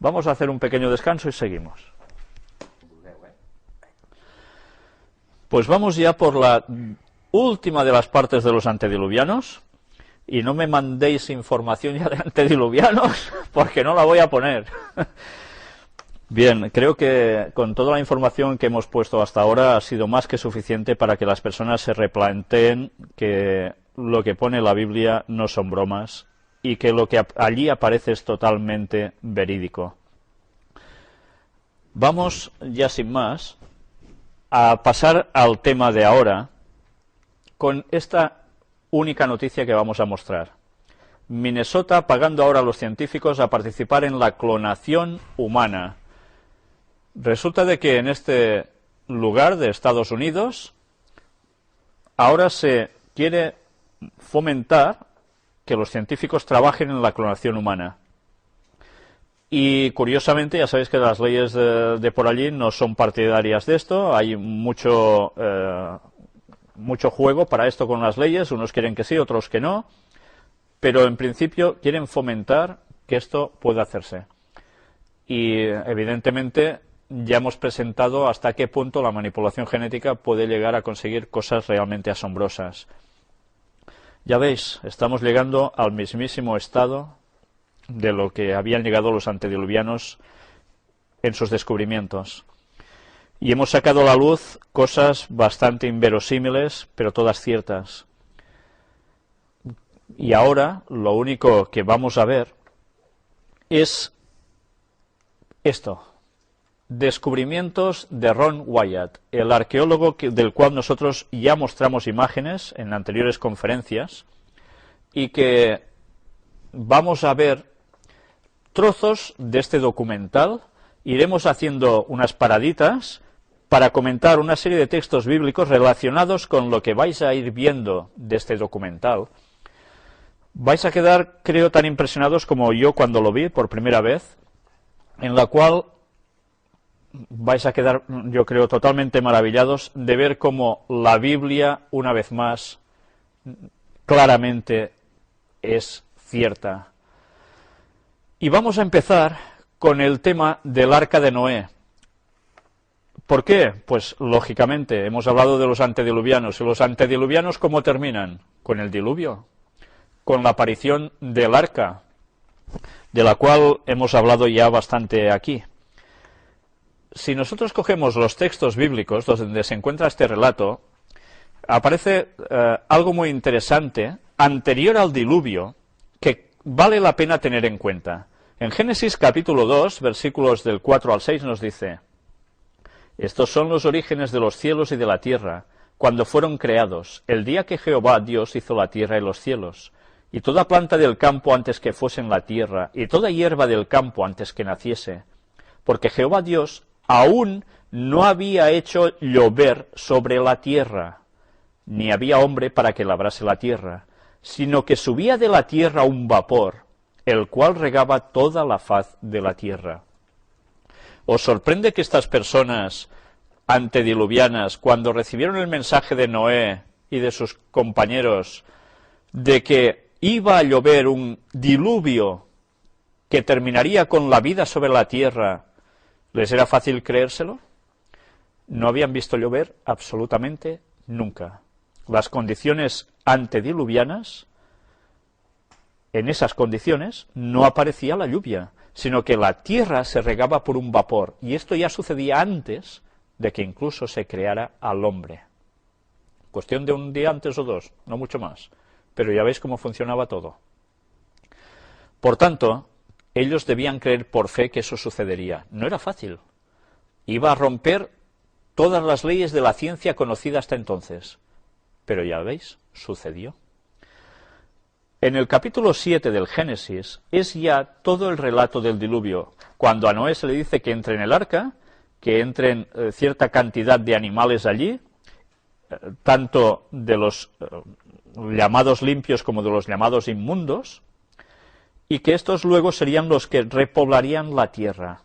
Vamos a hacer un pequeño descanso y seguimos. Pues vamos ya por la última de las partes de los antediluvianos, y no me mandéis información ya de antediluvianos, porque no la voy a poner. Bien, creo que con toda la información que hemos puesto hasta ahora ha sido más que suficiente para que las personas se replanteen que lo que pone la Biblia no son bromas y que lo que allí aparece es totalmente verídico. Vamos, ya sin más, a pasar al tema de ahora con esta única noticia que vamos a mostrar. Minnesota pagando ahora a los científicos a participar en la clonación humana. Resulta de que en este lugar de Estados Unidos ahora se quiere fomentar que los científicos trabajen en la clonación humana. Y curiosamente, ya sabéis que las leyes de por allí no son partidarias de esto, hay mucho juego para esto con las leyes, unos quieren que sí, otros que no, pero en principio quieren fomentar que esto pueda hacerse. Y evidentemente ya hemos presentado hasta qué punto la manipulación genética puede llegar a conseguir cosas realmente asombrosas. Ya veis, estamos llegando al mismísimo estado de lo que habían llegado los antediluvianos en sus descubrimientos. Y hemos sacado a la luz cosas bastante inverosímiles, pero todas ciertas. Y ahora lo único que vamos a ver es esto. Descubrimientos de Ron Wyatt, el arqueólogo del cual nosotros ya mostramos imágenes en anteriores conferencias, y que vamos a ver trozos de este documental. Iremos haciendo unas paraditas para comentar una serie de textos bíblicos relacionados con lo que vais a ir viendo de este documental. Vais a quedar, creo, tan impresionados como yo cuando lo vi por primera vez, en la cual vais a quedar, yo creo, totalmente maravillados de ver cómo la Biblia, una vez más, claramente es cierta. Y vamos a empezar con el tema del Arca de Noé. ¿Por qué? Pues, lógicamente, hemos hablado de los antediluvianos. ¿Y los antediluvianos cómo terminan? Con el diluvio, con la aparición del Arca, de la cual hemos hablado ya bastante aquí. Si nosotros cogemos los textos bíblicos donde se encuentra este relato, aparece algo muy interesante anterior al diluvio que vale la pena tener en cuenta. En Génesis capítulo 2, versículos del 4 al 6 nos dice: estos son los orígenes de los cielos y de la tierra, cuando fueron creados, el día que Jehová Dios hizo la tierra y los cielos, y toda planta del campo antes que fuese en la tierra, y toda hierba del campo antes que naciese, porque Jehová Dios aún no había hecho llover sobre la tierra, ni había hombre para que labrase la tierra, sino que subía de la tierra un vapor, el cual regaba toda la faz de la tierra. ¿Os sorprende que estas personas antediluvianas, cuando recibieron el mensaje de Noé y de sus compañeros, de que iba a llover un diluvio que terminaría con la vida sobre la tierra, les era fácil creérselo? No habían visto llover absolutamente nunca. Las condiciones antediluvianas, en esas condiciones no aparecía la lluvia, sino que la tierra se regaba por un vapor, y esto ya sucedía antes de que incluso se creara al hombre. Cuestión de un día antes o dos, no mucho más, pero ya veis cómo funcionaba todo. Por tanto, ellos debían creer por fe que eso sucedería. No era fácil. Iba a romper todas las leyes de la ciencia conocida hasta entonces. Pero ya veis, sucedió. En el capítulo 7 del Génesis es ya todo el relato del diluvio, cuando a Noé se le dice que entre en el arca, que entren cierta cantidad de animales allí, tanto de los llamados limpios como de los llamados inmundos, y que estos luego serían los que repoblarían la tierra.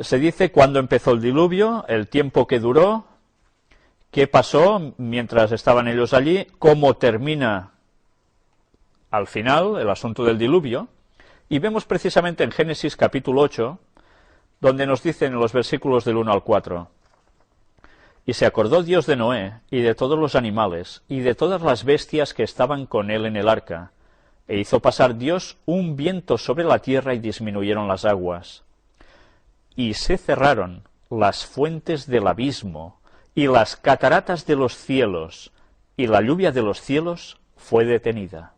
Se dice cuándo empezó el diluvio, el tiempo que duró, qué pasó mientras estaban ellos allí, cómo termina al final el asunto del diluvio, Y vemos precisamente en Génesis capítulo 8, donde nos dicen en los versículos del 1 al 4, y se acordó Dios de Noé, y de todos los animales, y de todas las bestias que estaban con él en el arca, e hizo pasar Dios un viento sobre la tierra y disminuyeron las aguas. Y se cerraron las fuentes del abismo, y las cataratas de los cielos, y la lluvia de los cielos fue detenida.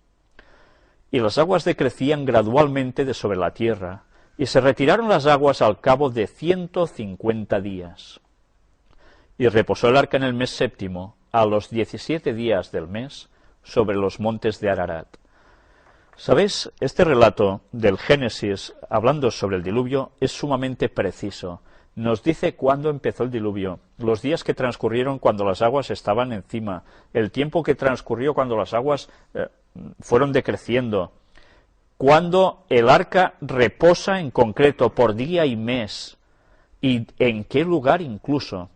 Y las aguas decrecían gradualmente de sobre la tierra, y se retiraron las aguas al cabo de 150 días. Y reposó el arca en el mes séptimo, a los 17 días del mes, sobre los montes de Ararat. ¿Sabéis? Este relato del Génesis, hablando sobre el diluvio, es sumamente preciso. Nos dice cuándo empezó el diluvio, los días que transcurrieron cuando las aguas estaban encima, el tiempo que transcurrió cuando las aguas fueron decreciendo, cuando el arca reposa en concreto por día y mes, y en qué lugar incluso.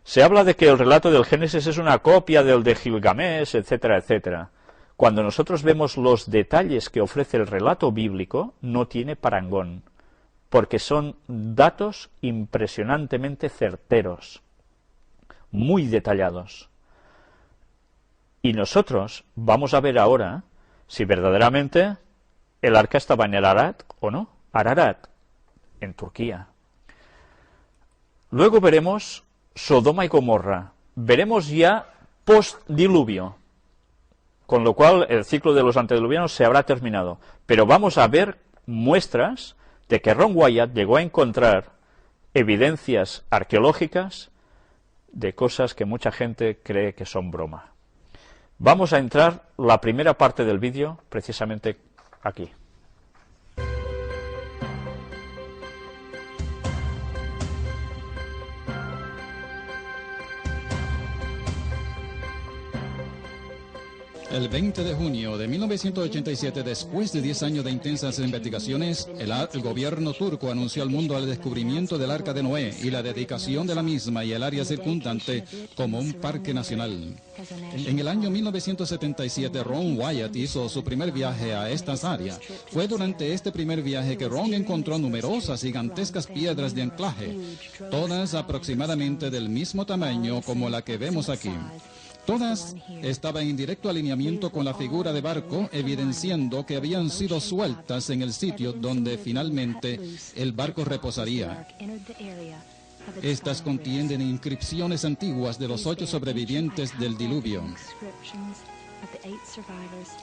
Se habla de que el relato del Génesis es una copia del de Gilgamesh, etcétera, etcétera. Cuando nosotros vemos los detalles que ofrece el relato bíblico, no tiene parangón, porque son datos impresionantemente certeros, muy detallados. Y nosotros vamos a ver ahora si verdaderamente el arca estaba en el Ararat o no. Ararat, en Turquía. Luego veremos Sodoma y Gomorra. Veremos ya post-diluvio, con lo cual el ciclo de los antediluvianos se habrá terminado. Pero vamos a ver muestras de que Ron Wyatt llegó a encontrar evidencias arqueológicas de cosas que mucha gente cree que son broma. Vamos a entrar la primera parte del vídeo precisamente aquí. El 20 de junio de 1987, después de 10 años de intensas investigaciones, el gobierno turco anunció al mundo el descubrimiento del Arca de Noé y la dedicación de la misma y el área circundante como un parque nacional. En el año 1977, Ron Wyatt hizo su primer viaje a estas áreas. Fue durante este primer viaje que Ron encontró numerosas gigantescas piedras de anclaje, todas aproximadamente del mismo tamaño como la que vemos aquí. Todas estaban en directo alineamiento con la figura de barco, evidenciando que habían sido sueltas en el sitio donde finalmente el barco reposaría. Estas contienen inscripciones antiguas de los 8 sobrevivientes del diluvio.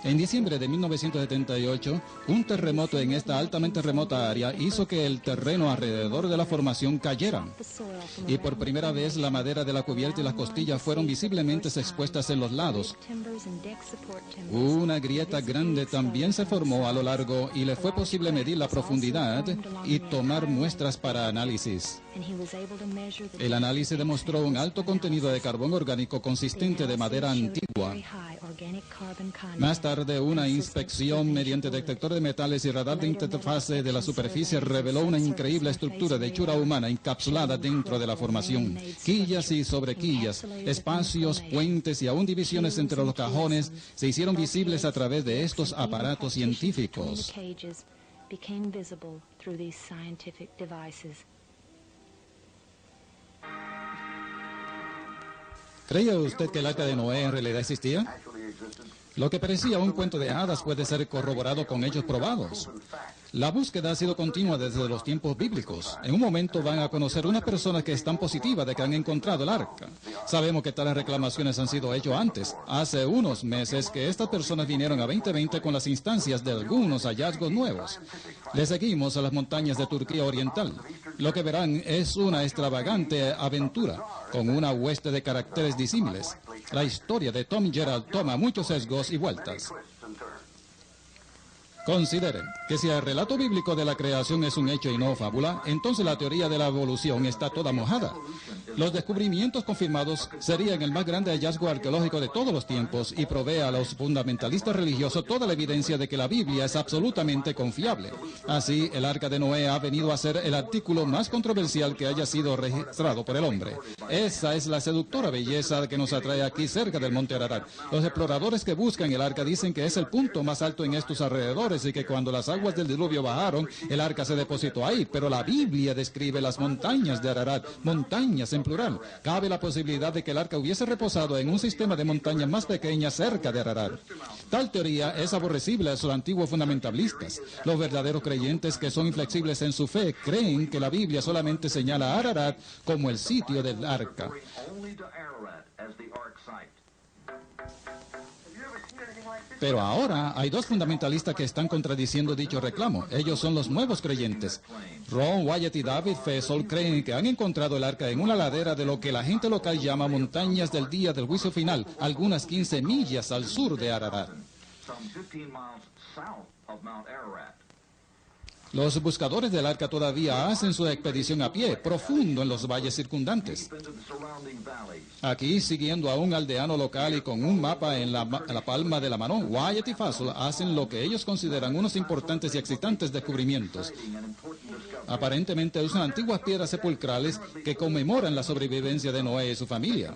En diciembre de 1978, un terremoto en esta altamente remota área hizo que el terreno alrededor de la formación cayera. Y por primera vez la madera de la cubierta y las costillas fueron visiblemente expuestas en los lados. Una grieta grande también se formó a lo largo y le fue posible medir la profundidad y tomar muestras para análisis. El análisis demostró un alto contenido de carbón orgánico consistente de madera antigua. Más tarde, una inspección mediante detector de metales y radar de interfase de la superficie reveló una increíble estructura de hechura humana encapsulada dentro de la formación. Quillas y sobrequillas, espacios, puentes y aún divisiones entre los cajones se hicieron visibles a través de estos aparatos científicos. ¿Creía usted que el Arca de Noé en realidad existía? Lo que parecía un cuento de hadas puede ser corroborado con hechos probados. La búsqueda ha sido continua desde los tiempos bíblicos. En un momento van a conocer unas personas que están positivas de que han encontrado el arca. Sabemos que tales reclamaciones han sido hechas antes. Hace unos meses que estas personas vinieron a 2020 con las instancias de algunos hallazgos nuevos. Les seguimos a las montañas de Turquía Oriental. Lo que verán es una extravagante aventura, con una hueste de caracteres disímiles. La historia de Tom Gerald toma muchos sesgos y vueltas. Consideren que si el relato bíblico de la creación es un hecho y no fábula, entonces la teoría de la evolución está toda mojada. Los descubrimientos confirmados serían el más grande hallazgo arqueológico de todos los tiempos y provee a los fundamentalistas religiosos toda la evidencia de que la Biblia es absolutamente confiable. Así, el Arca de Noé ha venido a ser el artículo más controversial que haya sido registrado por el hombre. Esa es la seductora belleza que nos atrae aquí cerca del monte Ararat. Los exploradores que buscan el arca dicen que es el punto más alto en estos alrededores alrededores y que cuando las aguas del diluvio bajaron, el arca se depositó ahí. Pero la Biblia describe las montañas de Ararat, montañas en plural. Cabe la posibilidad de que el arca hubiese reposado en un sistema de montañas más pequeñas cerca de Ararat. Tal teoría es aborrecible a los antiguos fundamentalistas. Los verdaderos creyentes que son inflexibles en su fe creen que la Biblia solamente señala a Ararat como el sitio del arca. Pero ahora hay dos fundamentalistas que están contradiciendo dicho reclamo. Ellos son los nuevos creyentes. Ron Wyatt y David Fessel creen que han encontrado el arca en una ladera de lo que la gente local llama montañas del día del juicio final, algunas 15 millas al sur de Ararat. Los buscadores del arca todavía hacen su expedición a pie, profundo en los valles circundantes. Aquí, siguiendo a un aldeano local y con un mapa en la palma de la mano, Wyatt y Fessel hacen lo que ellos consideran unos importantes y excitantes descubrimientos. Aparentemente usan antiguas piedras sepulcrales que conmemoran la sobrevivencia de Noé y su familia.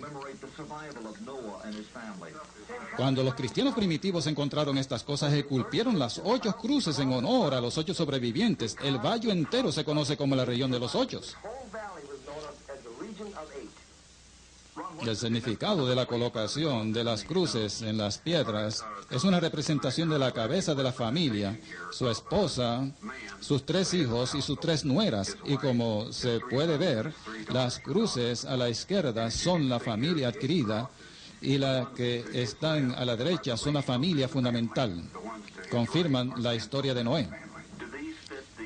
Cuando los cristianos primitivos encontraron estas cosas, esculpieron las 8 cruces en honor a los 8 sobrevivientes. El valle entero se conoce como la región de los 8. El significado de la colocación de las cruces en las piedras es una representación de la cabeza de la familia, su esposa, sus 3 hijos y sus 3 nueras. Y como se puede ver, las cruces a la izquierda son la familia adquirida y las que están a la derecha son la familia fundamental. Confirman la historia de Noé.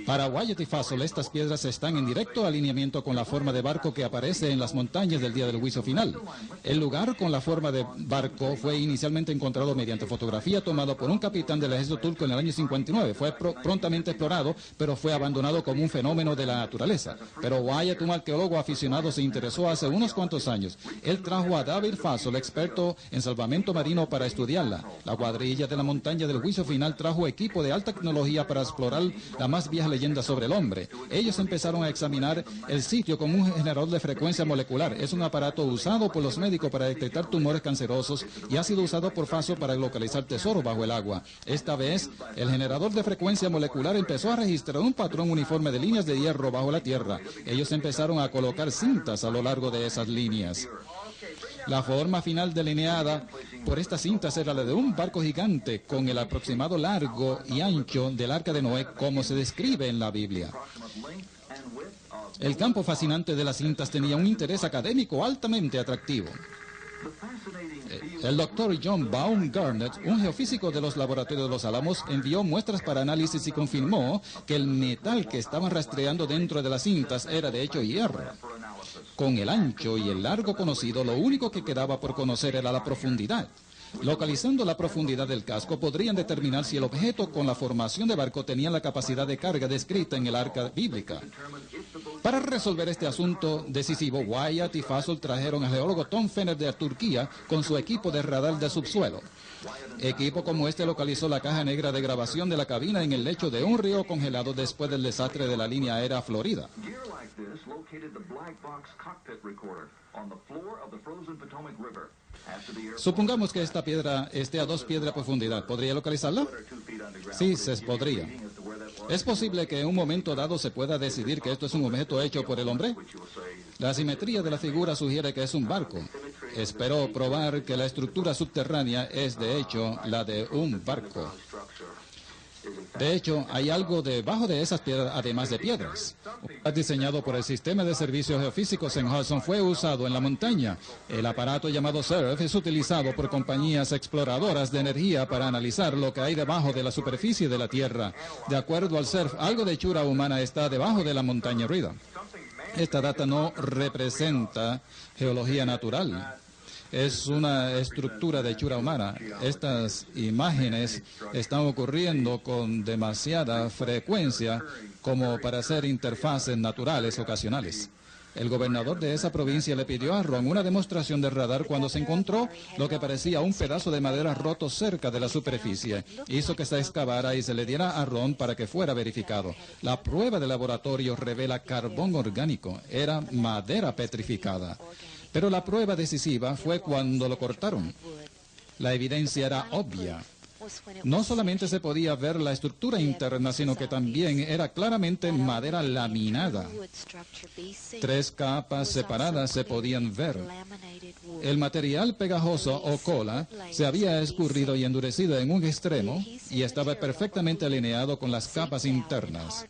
Para Wyatt y Fessel, estas piedras están en directo alineamiento con la forma de barco que aparece en las montañas del día del juicio final. El lugar con la forma de barco fue inicialmente encontrado mediante fotografía tomada por un capitán del ejército turco en el año 59. Fue prontamente explorado, pero fue abandonado como un fenómeno de la naturaleza. Pero Wyatt, un arqueólogo aficionado, se interesó hace unos cuantos años. Él trajo a David Fessel, experto en salvamento marino, para estudiarla. La cuadrilla de la montaña del juicio final trajo equipo de alta tecnología para explorar la más vieja leyenda sobre el hombre. Ellos empezaron a examinar el sitio con un generador de frecuencia molecular. Es un aparato usado por los médicos para detectar tumores cancerosos y ha sido usado por Fessel para localizar tesoros bajo el agua. Esta vez, el generador de frecuencia molecular empezó a registrar un patrón uniforme de líneas de hierro bajo la tierra. Ellos empezaron a colocar cintas a lo largo de esas líneas. La forma final delineada por estas cintas era la de un barco gigante con el aproximado largo y ancho del arca de Noé, como se describe en la Biblia. El campo fascinante de las cintas tenía un interés académico altamente atractivo. El doctor John Baumgartner, un geofísico de los laboratorios de Los Álamos, envió muestras para análisis y confirmó que el metal que estaban rastreando dentro de las cintas era de hecho hierro. Con el ancho y el largo conocido, lo único que quedaba por conocer era la profundidad. Localizando la profundidad del casco, podrían determinar si el objeto con la formación de barco tenía la capacidad de carga descrita en el arca bíblica. Para resolver este asunto decisivo, Wyatt y Fessel trajeron al geólogo Tom Fenner de Turquía con su equipo de radar de subsuelo. Equipo como este localizó la caja negra de grabación de la cabina en el lecho de un río congelado después del desastre de la línea aérea Florida. Supongamos que esta piedra esté a 2 pies de profundidad. ¿Podría localizarla? Sí, se podría. ¿Es posible que en un momento dado se pueda decidir que esto es un objeto hecho por el hombre? La simetría de la figura sugiere que es un barco. Espero probar que la estructura subterránea es de hecho la de un barco. De hecho, hay algo debajo de esas piedras, además de piedras. Diseñado por el Sistema de Servicios Geofísicos en Hudson, fue usado en la montaña. El aparato llamado SERF es utilizado por compañías exploradoras de energía para analizar lo que hay debajo de la superficie de la Tierra. De acuerdo al SERF, algo de hechura humana está debajo de la montaña Rida. Esta data no representa geología natural. Es una estructura de hechura humana. Estas imágenes están ocurriendo con demasiada frecuencia como para ser interfaces naturales ocasionales. El gobernador de esa provincia le pidió a Ron una demostración de radar cuando se encontró lo que parecía un pedazo de madera roto cerca de la superficie. Hizo que se excavara y se le diera a Ron para que fuera verificado. La prueba de laboratorio revela carbón orgánico. Era madera petrificada. Pero la prueba decisiva fue cuando lo cortaron. La evidencia era obvia. No solamente se podía ver la estructura interna, sino que también era claramente madera laminada. 3 capas separadas se podían ver. El material pegajoso o cola se había escurrido y endurecido en un extremo y estaba perfectamente alineado con las capas internas.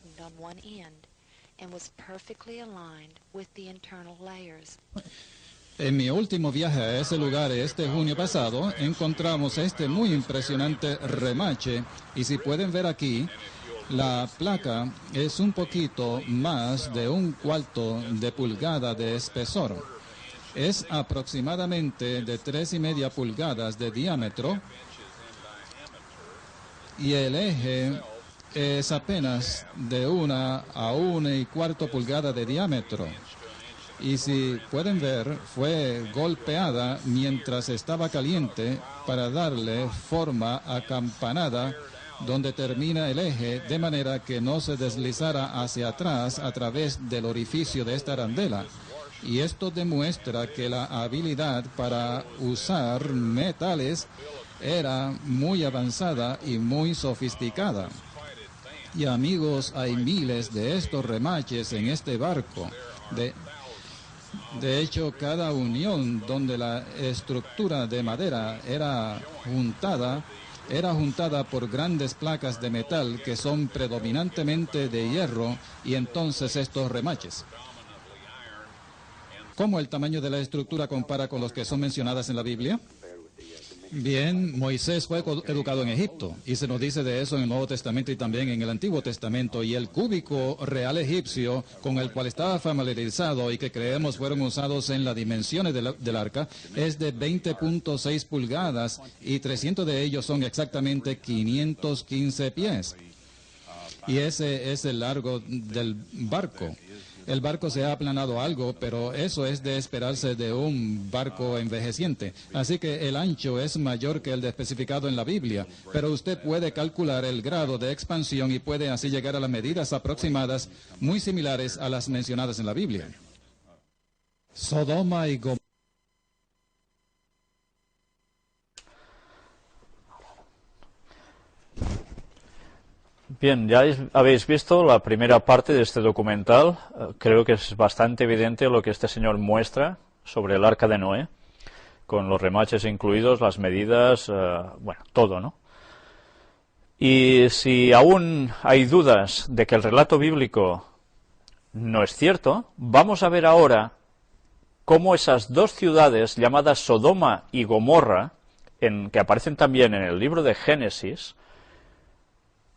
En mi último viaje a ese lugar este junio pasado, encontramos este muy impresionante remache, y si pueden ver aquí, la placa es un poquito más de 1/4 de pulgada de espesor. Es aproximadamente de 3,5 pulgadas de diámetro, y el eje es apenas de 1 a 1,25 pulgadas de diámetro. Y si pueden ver, fue golpeada mientras estaba caliente para darle forma acampanada donde termina el eje, de manera que no se deslizara hacia atrás a través del orificio de esta arandela. Y esto demuestra que la habilidad para usar metales era muy avanzada y muy sofisticada. Y amigos, hay miles de estos remaches en este barco. De hecho, cada unión donde la estructura de madera era juntada por grandes placas de metal que son predominantemente de hierro, y entonces estos remaches. ¿Cómo el tamaño de la estructura compara con los que son mencionadas en la Biblia? Bien, Moisés fue educado en Egipto, y se nos dice de eso en el Nuevo Testamento y también en el Antiguo Testamento, y el cúbico real egipcio con el cual estaba familiarizado y que creemos fueron usados en las dimensiones del arca es de 20.6 pulgadas, y 300 de ellos son exactamente 515 pies. Y ese es el largo del barco. El barco se ha aplanado algo, pero eso es de esperarse de un barco envejeciente. Así que el ancho es mayor que el especificado en la Biblia, pero usted puede calcular el grado de expansión y puede así llegar a las medidas aproximadas muy similares a las mencionadas en la Biblia. Sodoma y Gomorra. Bien, ya habéis visto la primera parte de este documental. Creo que es bastante evidente lo que este señor muestra sobre el Arca de Noé, con los remaches incluidos, las medidas, bueno, todo, ¿no? Y si aún hay dudas de que el relato bíblico no es cierto, vamos a ver ahora cómo esas 2 ciudades llamadas Sodoma y Gomorra, que aparecen también en el libro de Génesis,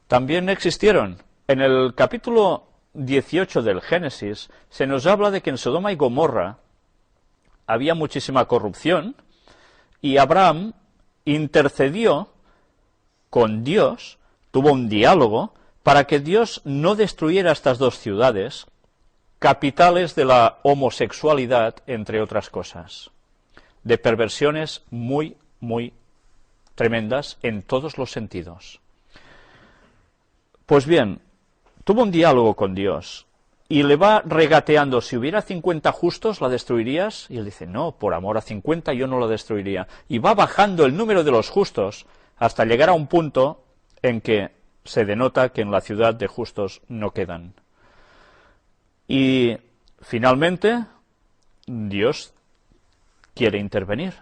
también existieron. En el capítulo 18 del Génesis se nos habla de que en Sodoma y Gomorra había muchísima corrupción, y Abraham intercedió con Dios, tuvo un diálogo para que Dios no destruyera estas 2 ciudades, capitales de la homosexualidad, entre otras cosas, de perversiones muy, muy tremendas en todos los sentidos. Pues bien, tuvo un diálogo con Dios y le va regateando: si hubiera 50 justos, ¿la destruirías? Y él dice: no, por amor a 50 yo no la destruiría. Y va bajando el número de los justos hasta llegar a un punto en que se denota que en la ciudad de justos no quedan. Y finalmente Dios quiere intervenir.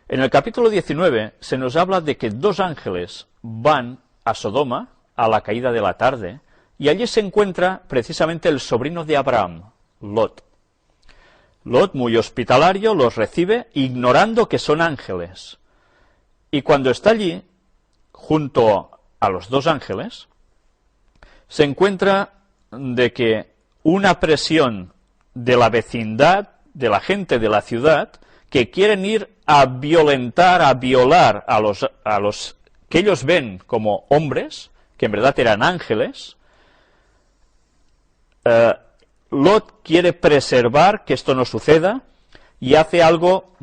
En el capítulo 19 se nos habla de que 2 ángeles van a Sodoma a la caída de la tarde, y allí se encuentra precisamente el sobrino de Abraham, Lot. Lot, muy hospitalario, los recibe, ignorando que son ángeles. Y cuando está allí, junto a los 2 ángeles, se encuentra de que una presión de la vecindad, de la gente de la ciudad, que quieren ir a violentar, a violar a los que ellos ven como hombres, que en verdad eran ángeles. Lot quiere preservar que esto no suceda y hace algo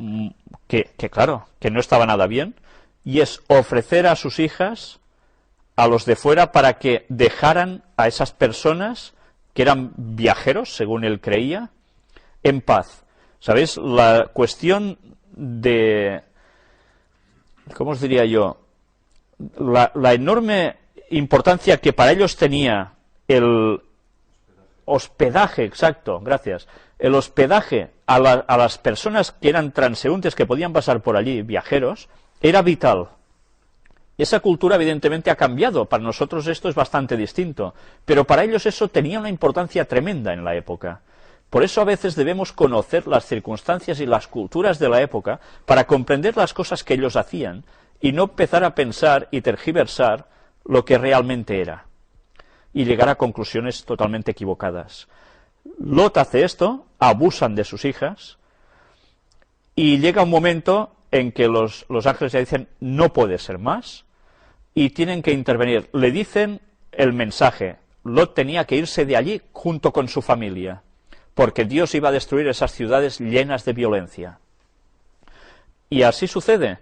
que claro, que no estaba nada bien, y es ofrecer a sus hijas a los de fuera para que dejaran a esas personas que eran viajeros, según él creía, en paz. ¿Sabéis? La cuestión de, ¿cómo os diría yo?, la enorme importancia que para ellos tenía el hospedaje, exacto, gracias, el hospedaje a las personas que eran transeúntes, que podían pasar por allí, viajeros, era vital. Esa cultura evidentemente ha cambiado, para nosotros esto es bastante distinto, pero para ellos eso tenía una importancia tremenda en la época. Por eso a veces debemos conocer las circunstancias y las culturas de la época para comprender las cosas que ellos hacían y no empezar a pensar y tergiversar lo que realmente era y llegar a conclusiones totalmente equivocadas. Lot hace esto, abusan de sus hijas y llega un momento en que los ángeles ya dicen no puede ser más y tienen que intervenir. Le dicen el mensaje, Lot tenía que irse de allí junto con su familia, porque Dios iba a destruir esas ciudades llenas de violencia. Y así sucede.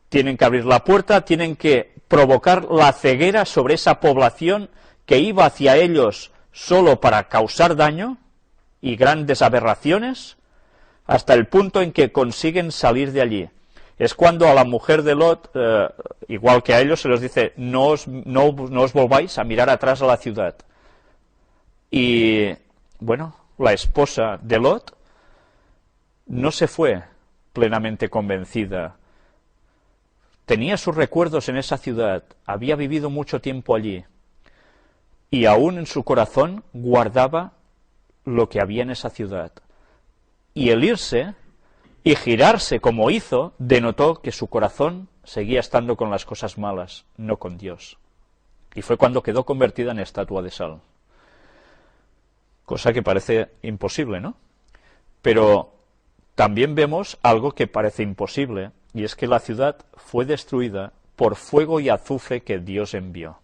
Tienen que abrir la puerta, tienen que provocar la ceguera sobre esa población que iba hacia ellos solo para causar daño y grandes aberraciones, hasta el punto en que consiguen salir de allí. Es cuando a la mujer de Lot, igual que a ellos, se les dice, no os volváis a mirar atrás a la ciudad. Y, bueno, la esposa de Lot no se fue plenamente convencida. Tenía sus recuerdos en esa ciudad, había vivido mucho tiempo allí, y aún en su corazón guardaba lo que había en esa ciudad. Y el irse y girarse como hizo, denotó que su corazón seguía estando con las cosas malas, no con Dios. Y fue cuando quedó convertida en estatua de sal. Cosa que parece imposible, ¿no? Pero también vemos algo que parece imposible, y es que la ciudad fue destruida por fuego y azufre que Dios envió.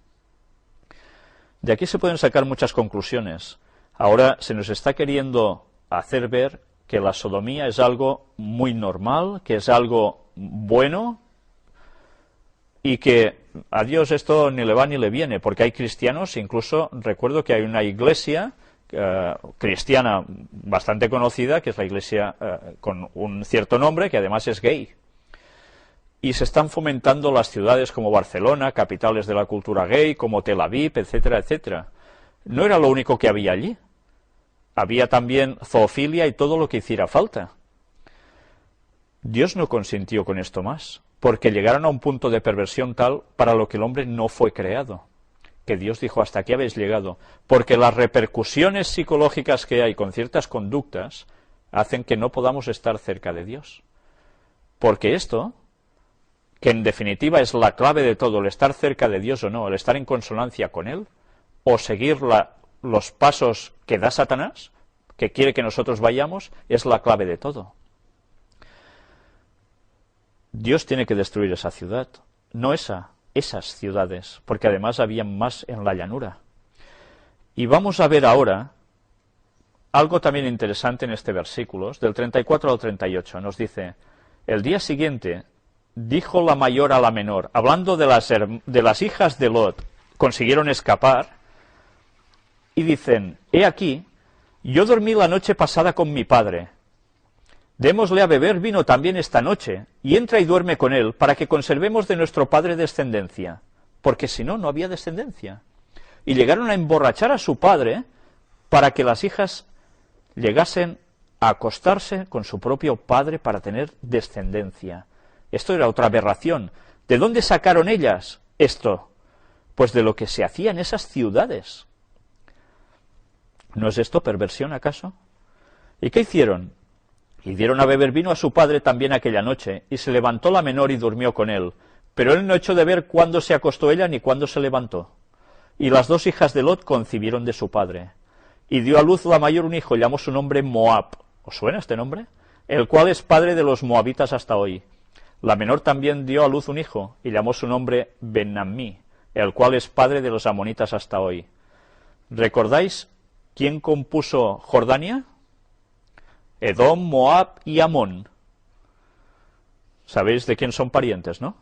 De aquí se pueden sacar muchas conclusiones. Ahora se nos está queriendo hacer ver que la sodomía es algo muy normal, que es algo bueno, y que a Dios esto ni le va ni le viene, porque hay cristianos, incluso recuerdo que hay una iglesia cristiana bastante conocida, que es la iglesia con un cierto nombre, que además es gay. Y se están fomentando las ciudades como Barcelona, capitales de la cultura gay, como Tel Aviv, etcétera, etcétera. No era lo único que había allí. Había también zoofilia y todo lo que hiciera falta. Dios no consintió con esto más, porque llegaron a un punto de perversión tal para lo que el hombre no fue creado. Que Dios dijo, hasta aquí habéis llegado, porque las repercusiones psicológicas que hay con ciertas conductas hacen que no podamos estar cerca de Dios. Porque esto, que en definitiva es la clave de todo, el estar cerca de Dios o no, el estar en consonancia con Él, o seguir los pasos que da Satanás, que quiere que nosotros vayamos, es la clave de todo. Dios tiene que destruir esa ciudad, no esas ciudades, porque además había más en la llanura. Y vamos a ver ahora algo también interesante en este versículo, del 34 al 38, nos dice, el día siguiente dijo la mayor a la menor, hablando de las hijas de Lot, consiguieron escapar, y dicen, he aquí, yo dormí la noche pasada con mi padre, démosle a beber vino también esta noche, y entra y duerme con él, para que conservemos de nuestro padre descendencia, porque si no, no había descendencia. Y llegaron a emborrachar a su padre, para que las hijas llegasen a acostarse con su propio padre para tener descendencia. Esto era otra aberración. ¿De dónde sacaron ellas esto? Pues de lo que se hacía en esas ciudades. ¿No es esto perversión acaso? ¿Y qué hicieron? Y dieron a beber vino a su padre también aquella noche, y se levantó la menor y durmió con él. Pero él no echó de ver cuándo se acostó ella ni cuándo se levantó. Y las dos hijas de Lot concibieron de su padre. Y dio a luz la mayor un hijo, y llamó su nombre Moab. ¿Os suena este nombre? El cual es padre de los moabitas hasta hoy. La menor también dio a luz un hijo, y llamó su nombre Ben-Ammi, el cual es padre de los amonitas hasta hoy. ¿Recordáis quién compuso Jordania? Edom, Moab y Amón. ¿Sabéis de quién son parientes, no?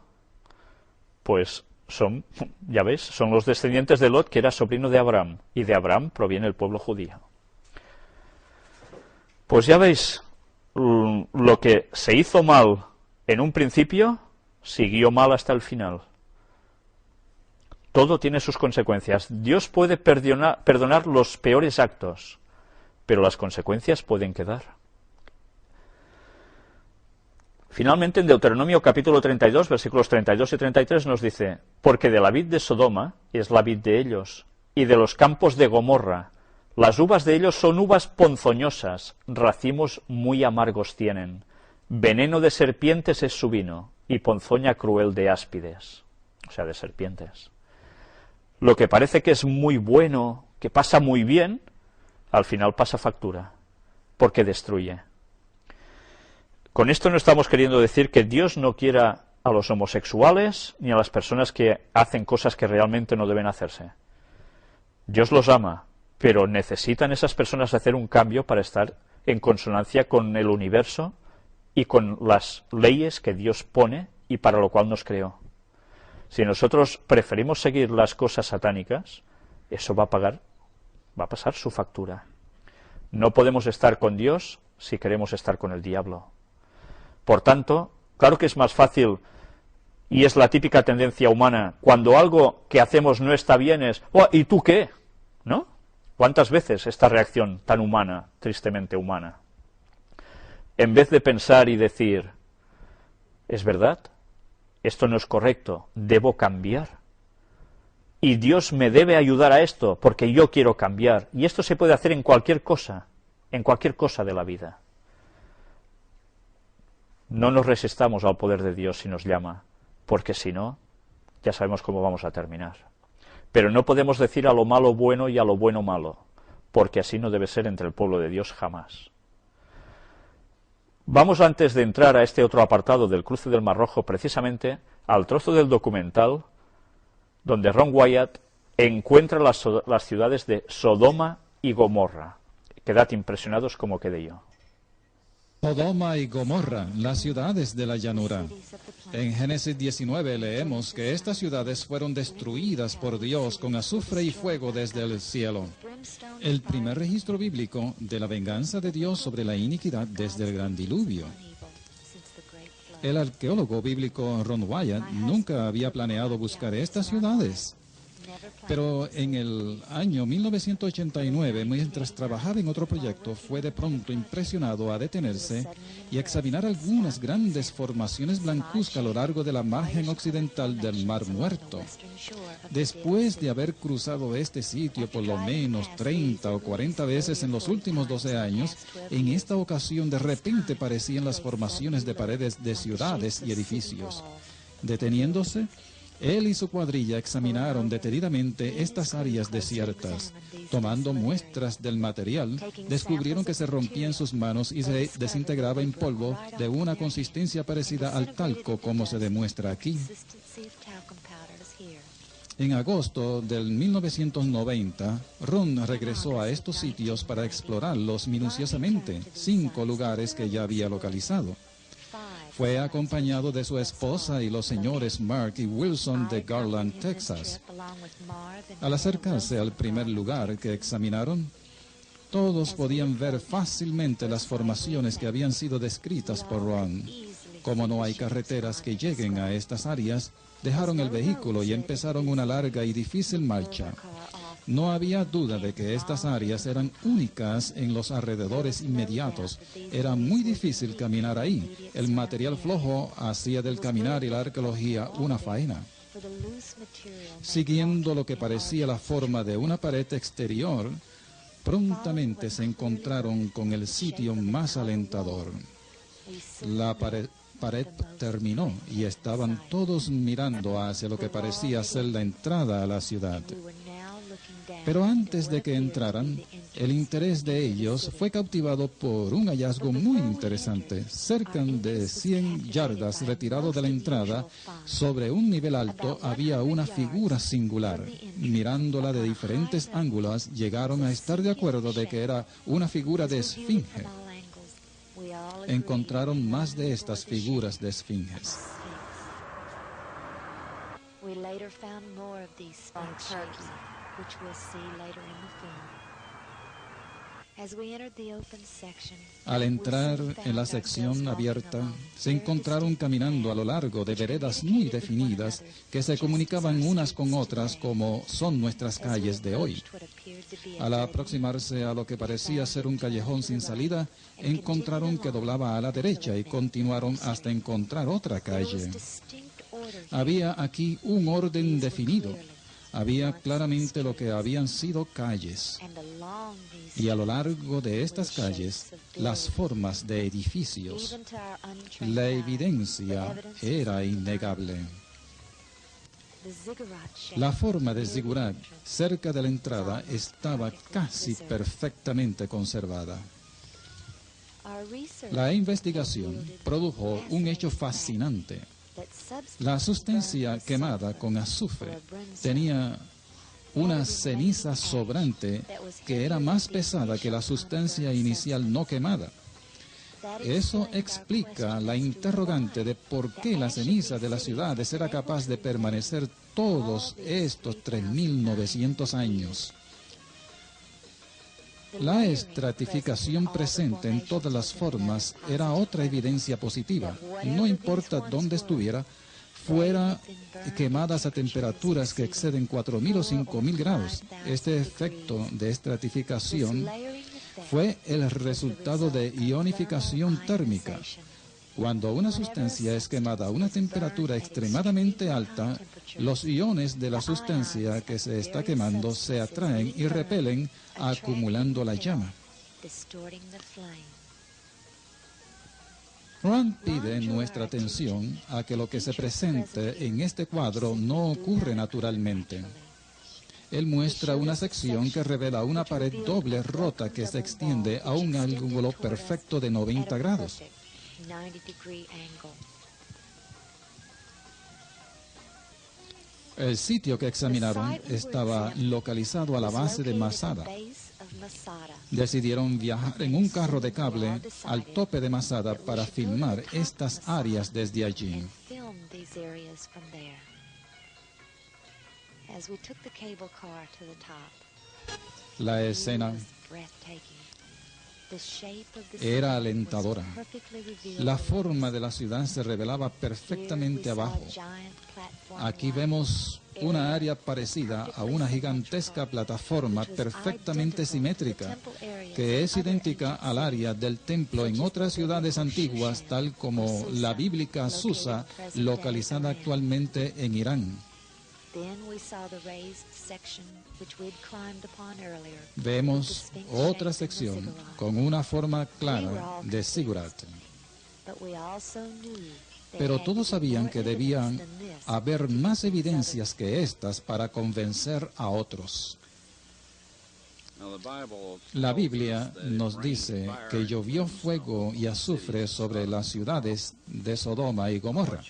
Pues son, ya ves, son los descendientes de Lot, que era sobrino de Abraham, y de Abraham proviene el pueblo judío. Pues ya veis, lo que se hizo mal en un principio, siguió mal hasta el final. Todo tiene sus consecuencias. Dios puede perdonar los peores actos, pero las consecuencias pueden quedar. Finalmente, en Deuteronomio capítulo 32, versículos 32 y 33 nos dice: porque de la vid de Sodoma es la vid de ellos, y de los campos de Gomorra, las uvas de ellos son uvas ponzoñosas, racimos muy amargos tienen, veneno de serpientes es su vino, y ponzoña cruel de áspides, o sea, de serpientes. Lo que parece que es muy bueno, que pasa muy bien, al final pasa factura, porque destruye. Con esto no estamos queriendo decir que Dios no quiera a los homosexuales ni a las personas que hacen cosas que realmente no deben hacerse. Dios los ama, pero necesitan esas personas hacer un cambio para estar en consonancia con el universo y con las leyes que Dios pone y para lo cual nos creó. Si nosotros preferimos seguir las cosas satánicas, eso va a pasar su factura. No podemos estar con Dios si queremos estar con el diablo. Por tanto, claro que es más fácil, y es la típica tendencia humana, cuando algo que hacemos no está bien es, oh, ¿y tú qué? ¿No? ¿Cuántas veces esta reacción tan humana, tristemente humana? En vez de pensar y decir, ¿es verdad? Esto no es correcto, debo cambiar. Y Dios me debe ayudar a esto, porque yo quiero cambiar. Y esto se puede hacer en cualquier cosa de la vida. No nos resistamos al poder de Dios si nos llama, porque si no, ya sabemos cómo vamos a terminar. Pero no podemos decir a lo malo bueno y a lo bueno malo, porque así no debe ser entre el pueblo de Dios jamás. Vamos, antes de entrar a este otro apartado del cruce del Mar Rojo, precisamente al trozo del documental donde Ron Wyatt encuentra las ciudades de Sodoma y Gomorra. Quedad impresionados como quedé yo. Sodoma y Gomorra, las ciudades de la llanura. En Génesis 19 leemos que estas ciudades fueron destruidas por Dios con azufre y fuego desde el cielo. El primer registro bíblico de la venganza de Dios sobre la iniquidad desde el gran diluvio. El arqueólogo bíblico Ron Wyatt nunca había planeado buscar estas ciudades. Pero en el año 1989, mientras trabajaba en otro proyecto, fue de pronto impresionado a detenerse y examinar algunas grandes formaciones blancuzcas a lo largo de la margen occidental del Mar Muerto. Después de haber cruzado este sitio por lo menos 30 o 40 veces en los últimos 12 años, en esta ocasión de repente parecían las formaciones de paredes de ciudades y edificios. Deteniéndose, él y su cuadrilla examinaron detenidamente estas áreas desiertas. Tomando muestras del material, descubrieron que se rompía en sus manos y se desintegraba en polvo de una consistencia parecida al talco, como se demuestra aquí. En agosto del 1990, Ron regresó a estos sitios para explorarlos minuciosamente, 5 lugares que ya había localizado. Fue acompañado de su esposa y los señores Mark y Wilson de Garland, Texas. Al acercarse al primer lugar que examinaron, todos podían ver fácilmente las formaciones que habían sido descritas por Ron. Como no hay carreteras que lleguen a estas áreas, dejaron el vehículo y empezaron una larga y difícil marcha. No había duda de que estas áreas eran únicas en los alrededores inmediatos. Era muy difícil caminar ahí. El material flojo hacía del caminar y la arqueología una faena. Siguiendo lo que parecía la forma de una pared exterior, prontamente se encontraron con el sitio más alentador. La pared terminó y estaban todos mirando hacia lo que parecía ser la entrada a la ciudad. Pero antes de que entraran, el interés de ellos fue cautivado por un hallazgo muy interesante. Cerca de 100 yardas retirado de la entrada, sobre un nivel alto, había una figura singular. Mirándola de diferentes ángulos, llegaron a estar de acuerdo de que era una figura de esfinge. Encontraron más de estas figuras de esfinges. Al entrar en la sección abierta, se encontraron caminando a lo largo de veredas muy definidas que se comunicaban unas con otras como son nuestras calles de hoy. Al aproximarse a lo que parecía ser un callejón sin salida, encontraron que doblaba a la derecha y continuaron hasta encontrar otra calle. Había aquí un orden definido. Había claramente lo que habían sido calles. Y a lo largo de estas calles, las formas de edificios. La evidencia era innegable. La forma de zigurat cerca de la entrada estaba casi perfectamente conservada. La investigación produjo un hecho fascinante. La sustancia quemada con azufre tenía una ceniza sobrante que era más pesada que la sustancia inicial no quemada. Eso explica la interrogante de por qué la ceniza de las ciudades era capaz de permanecer todos estos 3.900 años. La estratificación presente en todas las formas era otra evidencia positiva. No importa dónde estuviera, fuera quemadas a temperaturas que exceden 4.000 o 5.000 grados. Este efecto de estratificación fue el resultado de ionificación térmica. Cuando una sustancia es quemada a una temperatura extremadamente alta, los iones de la sustancia que se está quemando se atraen y repelen, acumulando la llama. Rand pide nuestra atención a que lo que se presente en este cuadro no ocurre naturalmente. Él muestra una sección que revela una pared doble rota que se extiende a un ángulo perfecto de 90 grados. El sitio que examinaron estaba localizado a la base de Masada. Decidieron viajar en un carro de cable al tope de Masada para filmar estas áreas desde allí. La escena era alentadora. La forma de la ciudad se revelaba perfectamente abajo. Aquí vemos una área parecida a una gigantesca plataforma perfectamente simétrica, que es idéntica al área del templo en otras ciudades antiguas, tal como la bíblica Susa, localizada actualmente en Irán. Vemos otra sección con una forma clara de zigurat. Pero todos sabían que debían haber más evidencias que estas para convencer a otros. La Biblia nos dice que llovió fuego y azufre sobre las ciudades de Sodoma y Gomorra.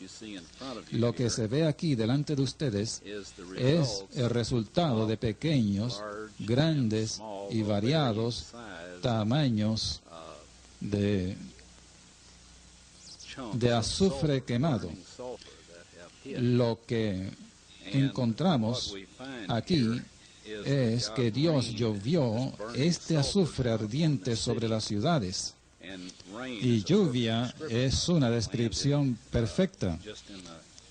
Lo que se ve aquí delante de ustedes es el resultado de pequeños, grandes y variados tamaños de azufre quemado. Lo que encontramos aquí es que Dios llovió este azufre ardiente sobre las ciudades. Y lluvia es una descripción perfecta.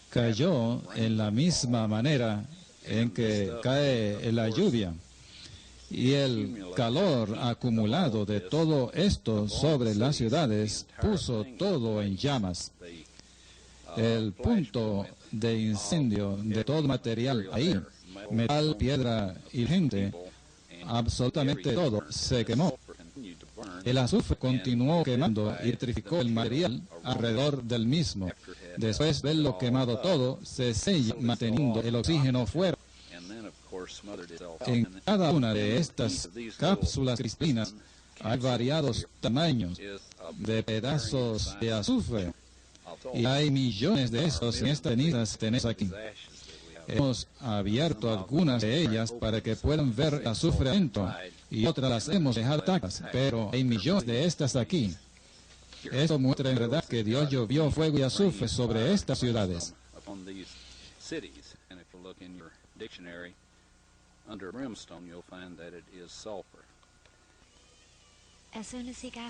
Cayó en la misma manera en que cae la lluvia. Y el calor acumulado de todo esto sobre las ciudades puso todo en llamas. El punto de incendio de todo material ahí, metal, piedra y gente, absolutamente todo se quemó. El azufre continuó quemando y electrificó el material alrededor del mismo. Después de lo quemado todo, se sella manteniendo el oxígeno fuera. En cada una de estas cápsulas cristalinas hay variados tamaños de pedazos de azufre. Y hay millones de estos en estas cenizas que tenemos aquí. Hemos abierto algunas de ellas para que puedan ver el azufre adentro y otras las hemos dejado intactas, pero hay millones de estas aquí. Esto muestra en verdad que Dios llovió fuego y azufre sobre estas ciudades.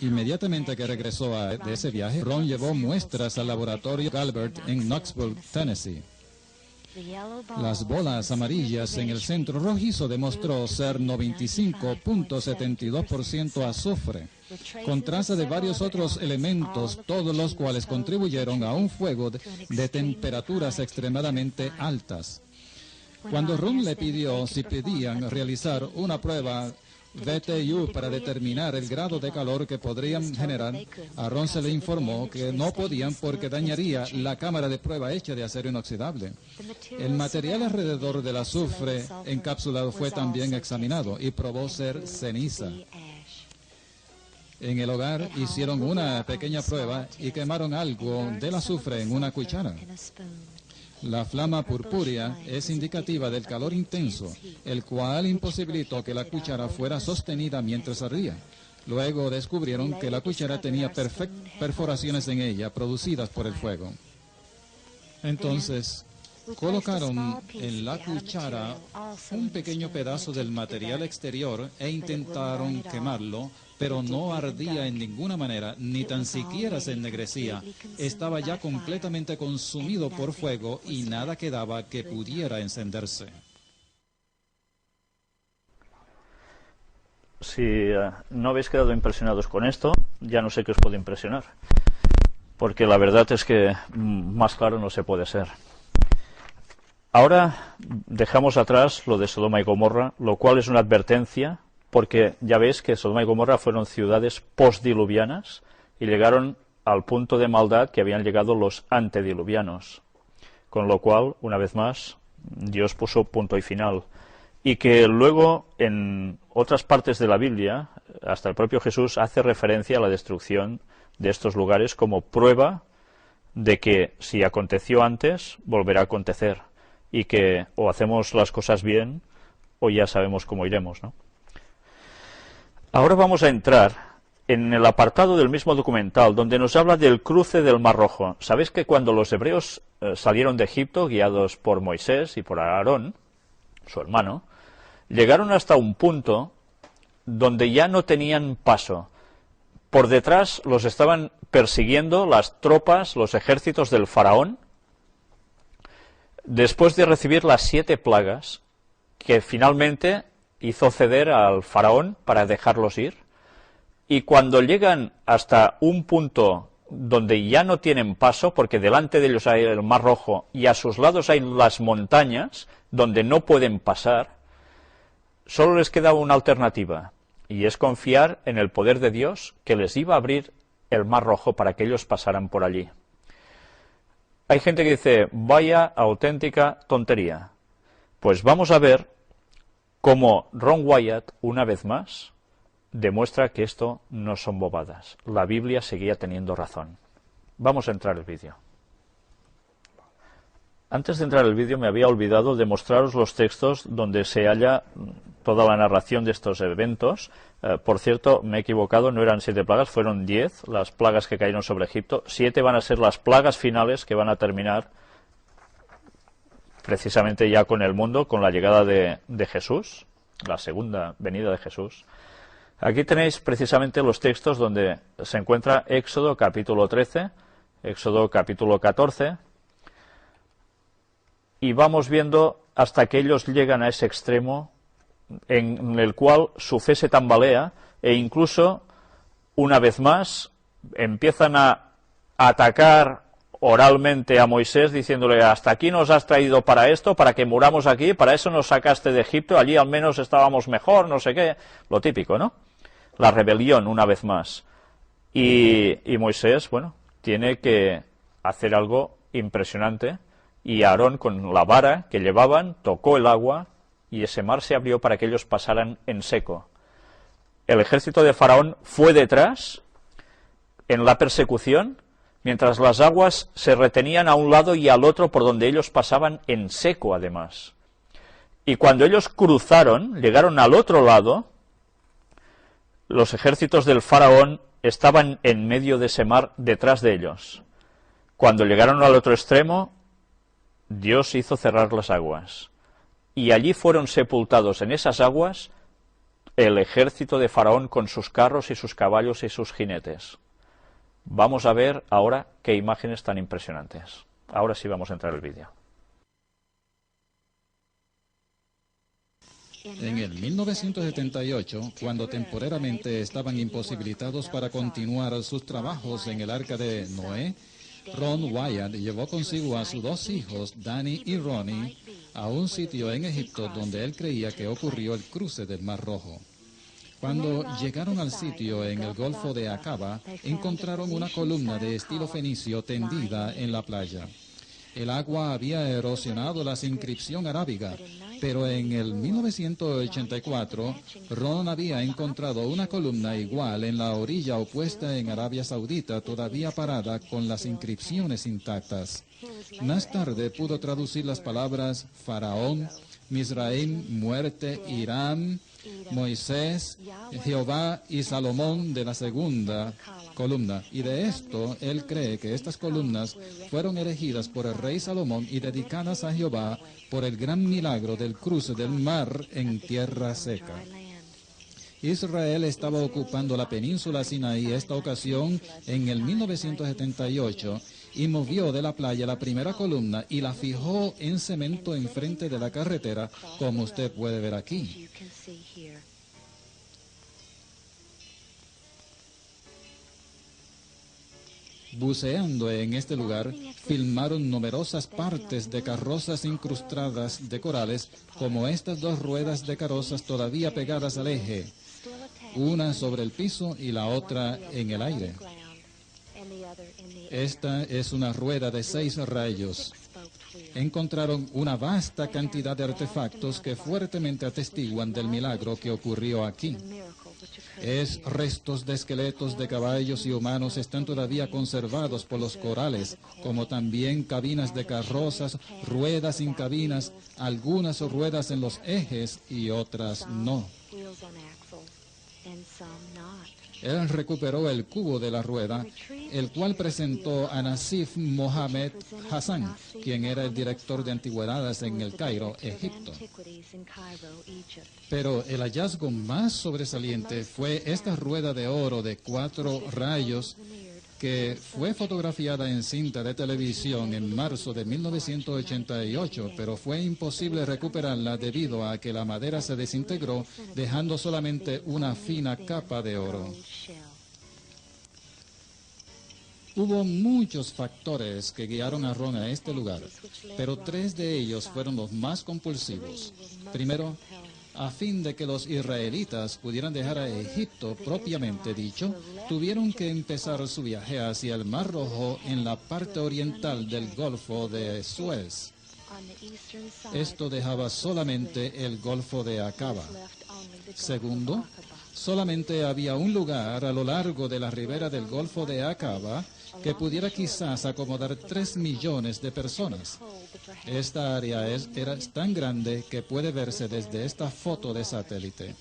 Inmediatamente que regresó de ese viaje, Ron llevó muestras al laboratorio Galbert en Knoxville, Tennessee. Las bolas amarillas en el centro rojizo demostró ser 95.72% azufre, con traza de varios otros elementos, todos los cuales contribuyeron a un fuego de temperaturas extremadamente altas. Cuando Ron le pidió si podían realizar una prueba VTU para determinar el grado de calor que podrían generar, a Ron se le informó que no podían porque dañaría la cámara de prueba hecha de acero inoxidable. El material alrededor del azufre encapsulado fue también examinado y probó ser ceniza. En el hogar hicieron una pequeña prueba y quemaron algo del azufre en una cuchara. La flama purpúrea es indicativa del calor intenso, el cual imposibilitó que la cuchara fuera sostenida mientras ardía. Luego descubrieron que la cuchara tenía perforaciones en ella producidas por el fuego. Entonces, colocaron en la cuchara un pequeño pedazo del material exterior e intentaron quemarlo, pero no ardía en ninguna manera, ni tan siquiera se ennegrecía. Estaba ya completamente consumido por fuego y nada quedaba que pudiera encenderse. Si no habéis quedado impresionados con esto, ya no sé qué os puede impresionar, porque la verdad es que más claro no se puede ser. Ahora dejamos atrás lo de Sodoma y Gomorra, lo cual es una advertencia, porque ya veis que Sodoma y Gomorra fueron ciudades postdiluvianas y llegaron al punto de maldad que habían llegado los antediluvianos. Con lo cual, una vez más, Dios puso punto y final. Y que luego, en otras partes de la Biblia, hasta el propio Jesús hace referencia a la destrucción de estos lugares como prueba de que si aconteció antes, volverá a acontecer. Y que o hacemos las cosas bien o ya sabemos cómo iremos, ¿no? Ahora vamos a entrar en el apartado del mismo documental donde nos habla del cruce del Mar Rojo. Sabéis que cuando los hebreos salieron de Egipto, guiados por Moisés y por Aarón, su hermano, llegaron hasta un punto donde ya no tenían paso. Por detrás los estaban persiguiendo las tropas, los ejércitos del faraón, después de recibir las 7 plagas, que finalmente hizo ceder al faraón para dejarlos ir, y cuando llegan hasta un punto donde ya no tienen paso, porque delante de ellos hay el Mar Rojo y a sus lados hay las montañas donde no pueden pasar, solo les queda una alternativa, y es confiar en el poder de Dios que les iba a abrir el Mar Rojo para que ellos pasaran por allí. Hay gente que dice, vaya auténtica tontería. Pues vamos a ver cómo Ron Wyatt, una vez más, demuestra que esto no son bobadas. La Biblia seguía teniendo razón. Vamos a entrar al vídeo. Antes de entrar al vídeo me había olvidado de mostraros los textos donde se halla toda la narración de estos eventos. Por cierto, me he equivocado, no eran 7 plagas, fueron 10 las plagas que cayeron sobre Egipto. 7 van a ser las plagas finales que van a terminar precisamente ya con el mundo, con la llegada de Jesús, la segunda venida de Jesús. Aquí tenéis precisamente los textos donde se encuentra Éxodo capítulo 13, Éxodo capítulo 14, y vamos viendo hasta que ellos llegan a ese extremo en el cual su fe se tambalea e incluso, una vez más, empiezan a atacar oralmente a Moisés diciéndole, hasta aquí nos has traído para esto, para que muramos aquí, para eso nos sacaste de Egipto, allí al menos estábamos mejor, no sé qué, lo típico, ¿no? La rebelión, una vez más. Y Moisés, bueno, tiene que hacer algo impresionante, y Aarón, con la vara que llevaban, tocó el agua, y ese mar se abrió para que ellos pasaran en seco. El ejército de Faraón fue detrás, en la persecución, mientras las aguas se retenían a un lado y al otro por donde ellos pasaban en seco, además. Y cuando ellos cruzaron, llegaron al otro lado, los ejércitos del Faraón estaban en medio de ese mar detrás de ellos. Cuando llegaron al otro extremo, Dios hizo cerrar las aguas. Y allí fueron sepultados en esas aguas el ejército de Faraón con sus carros y sus caballos y sus jinetes. Vamos a ver ahora qué imágenes tan impresionantes. Ahora sí vamos a entrar al vídeo. En el 1978, cuando temporalmente estaban imposibilitados para continuar sus trabajos en el arca de Noé, Ron Wyatt llevó consigo a sus dos hijos, Danny y Ronnie, a un sitio en Egipto donde él creía que ocurrió el cruce del Mar Rojo. Cuando llegaron al sitio en el Golfo de Aqaba, encontraron una columna de estilo fenicio tendida en la playa. El agua había erosionado la inscripción arábiga, pero en el 1984, Ron había encontrado una columna igual en la orilla opuesta en Arabia Saudita, todavía parada con las inscripciones intactas. Más tarde pudo traducir las palabras Faraón, Misraim, muerte, Irán, Moisés, Jehová y Salomón de la segunda columna. Y de esto, él cree que estas columnas fueron erigidas por el rey Salomón y dedicadas a Jehová por el gran milagro del cruce del mar en tierra seca. Israel estaba ocupando la península Sinaí esta ocasión en el 1978 y movió de la playa la primera columna y la fijó en cemento enfrente de la carretera, como usted puede ver aquí. Buceando en este lugar, filmaron numerosas partes de carrozas incrustadas de corales, como estas dos ruedas de carrozas todavía pegadas al eje, una sobre el piso y la otra en el aire. Esta es una rueda de 6 rayos. Encontraron una vasta cantidad de artefactos que fuertemente atestiguan del milagro que ocurrió aquí. Restos de esqueletos de caballos y humanos están todavía conservados por los corales, como también cabinas de carrozas, ruedas sin cabinas, algunas ruedas en los ejes y otras no. Él recuperó el cubo de la rueda, el cual presentó a Nasif Mohamed Hassan, quien era el director de antigüedades en el Cairo, Egipto. Pero el hallazgo más sobresaliente fue esta rueda de oro de 4 rayos que fue fotografiada en cinta de televisión en marzo de 1988, pero fue imposible recuperarla debido a que la madera se desintegró, dejando solamente una fina capa de oro. Hubo muchos factores que guiaron a Ron a este lugar, pero 3 de ellos fueron los más compulsivos. Primero, a fin de que los israelitas pudieran dejar a Egipto propiamente dicho, tuvieron que empezar su viaje hacia el Mar Rojo en la parte oriental del Golfo de Suez. Esto dejaba solamente el Golfo de Aqaba. Segundo, solamente había un lugar a lo largo de la ribera del Golfo de Aqaba que pudiera quizás acomodar 3 millones de personas. Esta área era tan grande que puede verse desde esta foto de satélite.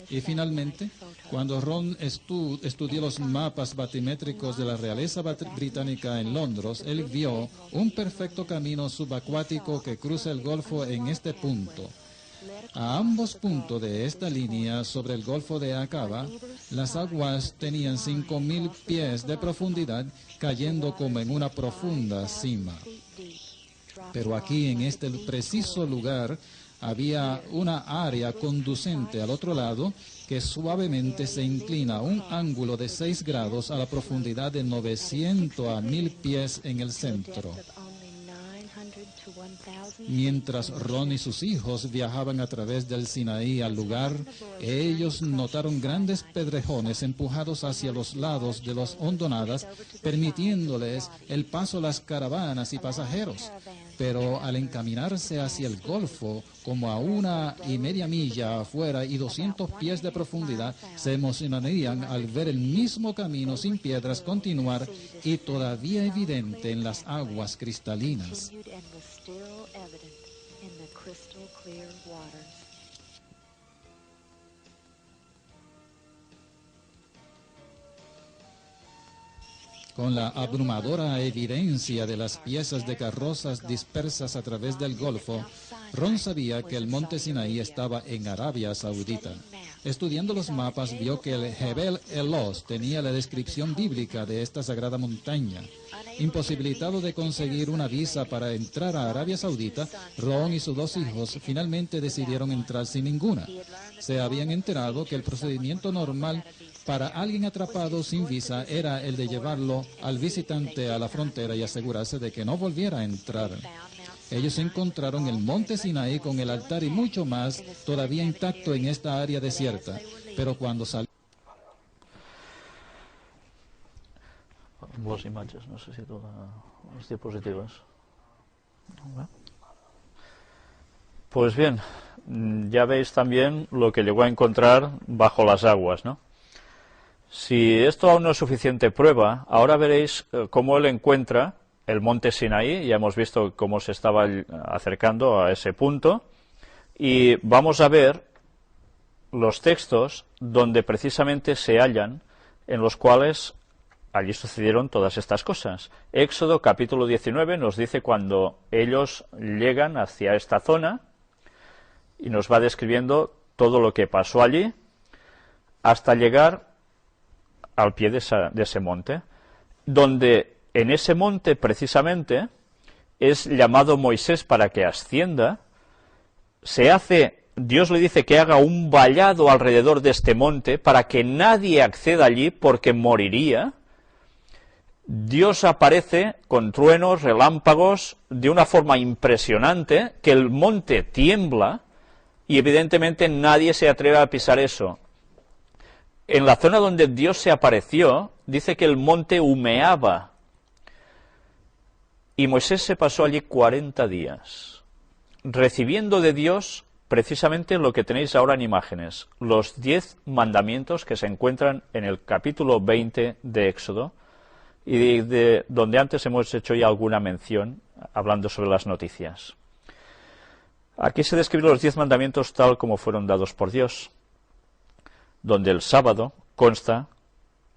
Y finalmente, cuando Ron estudió los mapas batimétricos de la realeza británica en Londres, él vio un perfecto camino subacuático que cruza el Golfo en este punto. A ambos puntos de esta línea sobre el Golfo de Aqaba, las aguas tenían 5.000 pies de profundidad, cayendo como en una profunda cima. Pero aquí, en este preciso lugar, había una área conducente al otro lado que suavemente se inclina a un ángulo de 6 grados a la profundidad de 900 a 1.000 pies en el centro. Mientras Ron y sus hijos viajaban a través del Sinaí al lugar, ellos notaron grandes pedrejones empujados hacia los lados de las hondonadas, permitiéndoles el paso a las caravanas y pasajeros. Pero al encaminarse hacia el Golfo, como a 1,5 millas afuera y 200 pies de profundidad, se emocionarían al ver el mismo camino sin piedras continuar y todavía evidente en las aguas cristalinas. Con la abrumadora evidencia de las piezas de carrozas dispersas a través del Golfo, Ron sabía que el monte Sinaí estaba en Arabia Saudita. Estudiando los mapas, vio que el Jebel Elos tenía la descripción bíblica de esta sagrada montaña. Imposibilitado de conseguir una visa para entrar a Arabia Saudita, Ron y sus dos hijos finalmente decidieron entrar sin ninguna. Se habían enterado que el procedimiento normal para alguien atrapado sin visa era el de llevarlo al visitante a la frontera y asegurarse de que no volviera a entrar. Ellos encontraron el monte Sinaí con el altar y mucho más todavía intacto en esta área desierta, pero cuando salió... Las imágenes, no sé si todas las diapositivas. Pues bien, ya veis también lo que llegó a encontrar bajo las aguas, ¿no? Si esto aún no es suficiente prueba, ahora veréis cómo él encuentra el monte Sinaí. Ya hemos visto cómo se estaba acercando a ese punto, y vamos a ver los textos donde precisamente se hallan, en los cuales allí sucedieron todas estas cosas. Éxodo capítulo 19 nos dice cuando ellos llegan hacia esta zona, y nos va describiendo todo lo que pasó allí, hasta llegar al pie de ese monte, donde en ese monte precisamente es llamado Moisés para que ascienda. Dios le dice que haga un vallado alrededor de este monte para que nadie acceda allí porque moriría. Dios aparece con truenos, relámpagos, de una forma impresionante, que el monte tiembla y evidentemente nadie se atreve a pisar eso. En la zona donde Dios se apareció, dice que el monte humeaba. Y Moisés se pasó allí 40 días, recibiendo de Dios precisamente lo que tenéis ahora en imágenes, los 10 mandamientos que se encuentran en el capítulo 20 de Éxodo, y de donde antes hemos hecho ya alguna mención, hablando sobre las noticias. Aquí se describen los 10 mandamientos tal como fueron dados por Dios, donde el sábado consta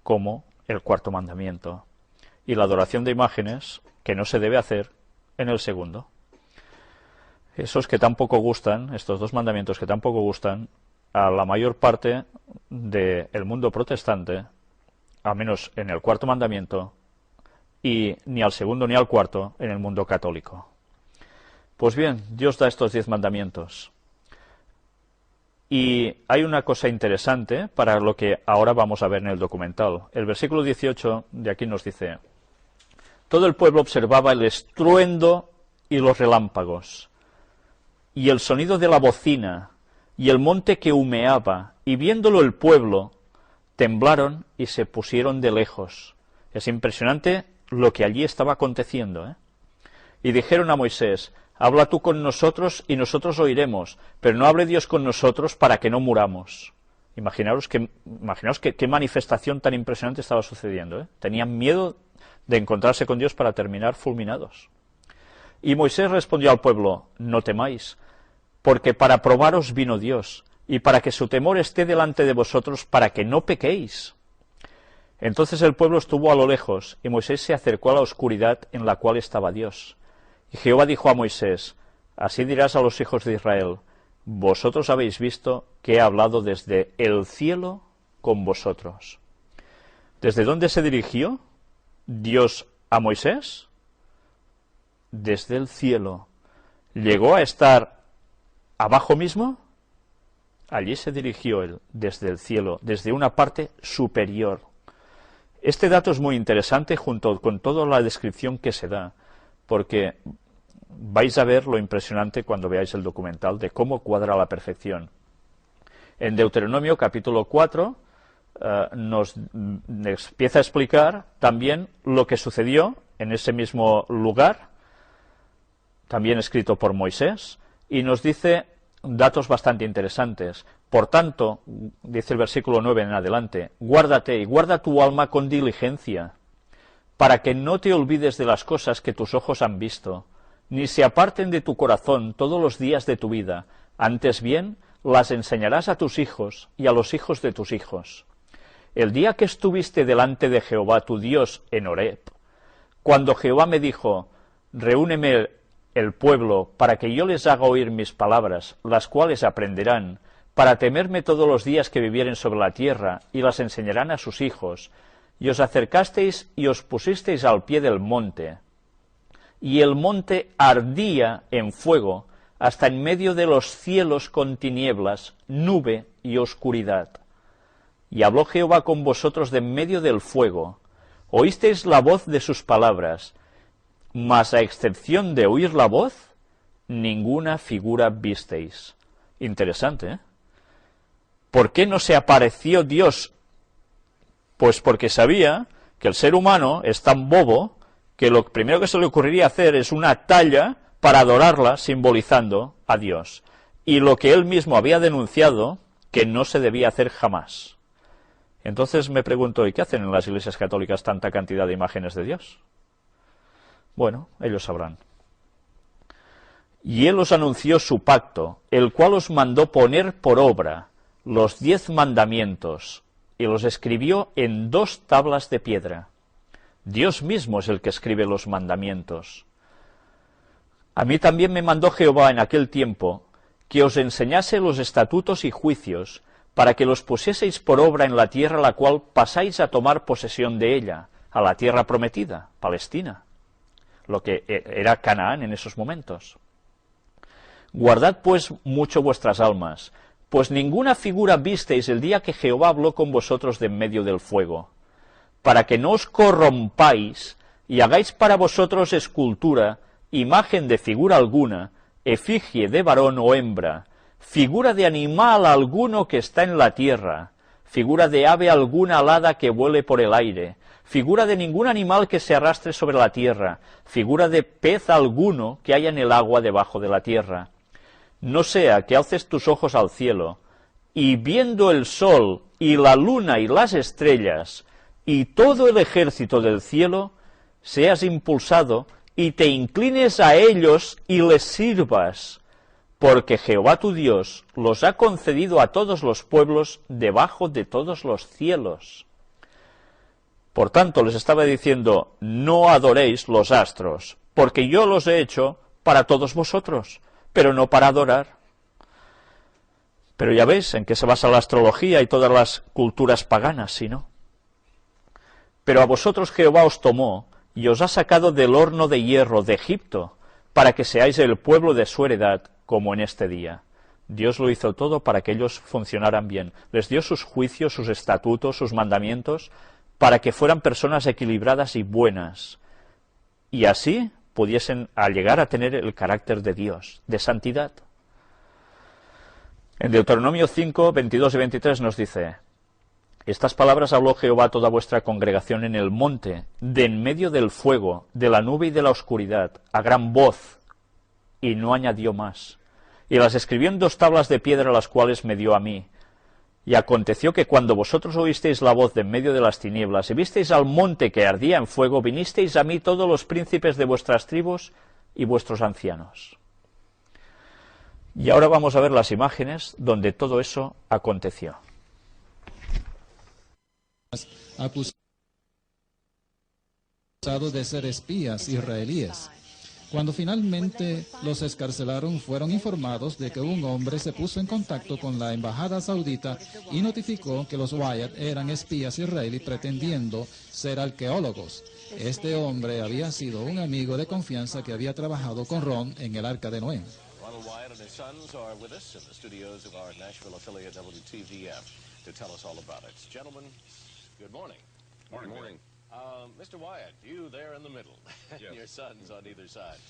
como el cuarto mandamiento, y la adoración de imágenes, que no se debe hacer, en el segundo. Esos que tampoco gustan, estos 2 mandamientos que tampoco gustan, a la mayor parte del mundo protestante, al menos en el cuarto mandamiento, y ni al segundo ni al cuarto en el mundo católico. Pues bien, Dios da estos 10 mandamientos. Y hay una cosa interesante para lo que ahora vamos a ver en el documental. El versículo 18 de aquí nos dice: todo el pueblo observaba el estruendo y los relámpagos, y el sonido de la bocina, y el monte que humeaba, y viéndolo el pueblo, temblaron y se pusieron de lejos. Es impresionante lo que allí estaba aconteciendo, ¿eh? Y dijeron a Moisés: habla tú con nosotros y nosotros oiremos, pero no hable Dios con nosotros para que no muramos. Imaginaos qué manifestación tan impresionante estaba sucediendo, ¿eh? Tenían miedo de encontrarse con Dios para terminar fulminados. Y Moisés respondió al pueblo: no temáis, porque para probaros vino Dios, y para que su temor esté delante de vosotros, para que no pequéis. Entonces el pueblo estuvo a lo lejos, y Moisés se acercó a la oscuridad en la cual estaba Dios. Y Jehová dijo a Moisés: así dirás a los hijos de Israel: vosotros habéis visto que he hablado desde el cielo con vosotros. ¿Desde dónde se dirigió Dios a Moisés? Desde el cielo. ¿Llegó a estar abajo mismo? Allí se dirigió él, desde el cielo, desde una parte superior. Este dato es muy interesante junto con toda la descripción que se da, porque vais a ver lo impresionante cuando veáis el documental de cómo cuadra a la perfección. En Deuteronomio capítulo 4 nos empieza a explicar también lo que sucedió en ese mismo lugar, también escrito por Moisés, y nos dice datos bastante interesantes. Por tanto, dice el versículo 9 en adelante: guárdate y guarda tu alma con diligencia, para que no te olvides de las cosas que tus ojos han visto, ni se aparten de tu corazón todos los días de tu vida, antes bien las enseñarás a tus hijos y a los hijos de tus hijos. El día que estuviste delante de Jehová tu Dios en Horeb, cuando Jehová me dijo: reúneme el pueblo, para que yo les haga oír mis palabras, las cuales aprenderán, para temerme todos los días que vivieren sobre la tierra, y las enseñarán a sus hijos. Y os acercasteis y os pusisteis al pie del monte, y el monte ardía en fuego, hasta en medio de los cielos con tinieblas, nube y oscuridad. Y habló Jehová con vosotros de en medio del fuego. Oísteis la voz de sus palabras, mas a excepción de oír la voz, ninguna figura visteis. Interesante, ¿eh? ¿Por qué no se apareció Dios? Pues porque sabía que el ser humano es tan bobo que lo primero que se le ocurriría hacer es una talla para adorarla, simbolizando a Dios. Y lo que él mismo había denunciado, que no se debía hacer jamás. Entonces me pregunto, ¿y qué hacen en las iglesias católicas tanta cantidad de imágenes de Dios? Bueno, ellos sabrán. Y él os anunció su pacto, el cual os mandó poner por obra los 10 mandamientos, y los escribió en 2 tablas de piedra. Dios mismo es el que escribe los mandamientos. A mí también me mandó Jehová en aquel tiempo que os enseñase los estatutos y juicios, para que los pusieseis por obra en la tierra la cual pasáis a tomar posesión de ella, a la tierra prometida, Palestina, lo que era Canaán en esos momentos. Guardad pues mucho vuestras almas, pues ninguna figura visteis el día que Jehová habló con vosotros de en medio del fuego, para que no os corrompáis y hagáis para vosotros escultura, imagen de figura alguna, efigie de varón o hembra, figura de animal alguno que está en la tierra, figura de ave alguna alada que vuele por el aire, figura de ningún animal que se arrastre sobre la tierra, figura de pez alguno que haya en el agua debajo de la tierra. No sea que alces tus ojos al cielo, y viendo el sol, y la luna, y las estrellas, y todo el ejército del cielo, seas impulsado, y te inclines a ellos, y les sirvas, porque Jehová tu Dios los ha concedido a todos los pueblos debajo de todos los cielos. Por tanto, les estaba diciendo, no adoréis los astros, porque yo los he hecho para todos vosotros, pero no para adorar. Pero ya veis en qué se basa la astrología y todas las culturas paganas, ¿sí no? Pero a vosotros Jehová os tomó y os ha sacado del horno de hierro de Egipto, para que seáis el pueblo de su heredad, como en este día. Dios lo hizo todo para que ellos funcionaran bien. Les dio sus juicios, sus estatutos, sus mandamientos, para que fueran personas equilibradas y buenas, y así pudiesen llegar a tener el carácter de Dios, de santidad. En Deuteronomio 5, 22 y 23 nos dice, estas palabras habló Jehová a toda vuestra congregación en el monte, de en medio del fuego, de la nube y de la oscuridad, a gran voz, y no añadió más. Y las escribió en 2 tablas de piedra, las cuales me dio a mí. Y aconteció que cuando vosotros oísteis la voz de en medio de las tinieblas, y visteis al monte que ardía en fuego, vinisteis a mí todos los príncipes de vuestras tribus y vuestros ancianos. Y ahora vamos a ver las imágenes donde todo eso aconteció. Acusados de ser espías israelíes. Cuando finalmente los excarcelaron, fueron informados de que un hombre se puso en contacto con la embajada saudita y notificó que los Wyatt eran espías israelíes pretendiendo ser arqueólogos. Este hombre había sido un amigo de confianza que había trabajado con Ron en el Arca de Noé. Ronald Wyatt and his sons are with us in the studios of our Nashville affiliate WTVF to tell us all about it. Gentlemen, good morning. Morning. Morning. Mr. Wyatt, you there in the middle, and Yes. your sons on either side.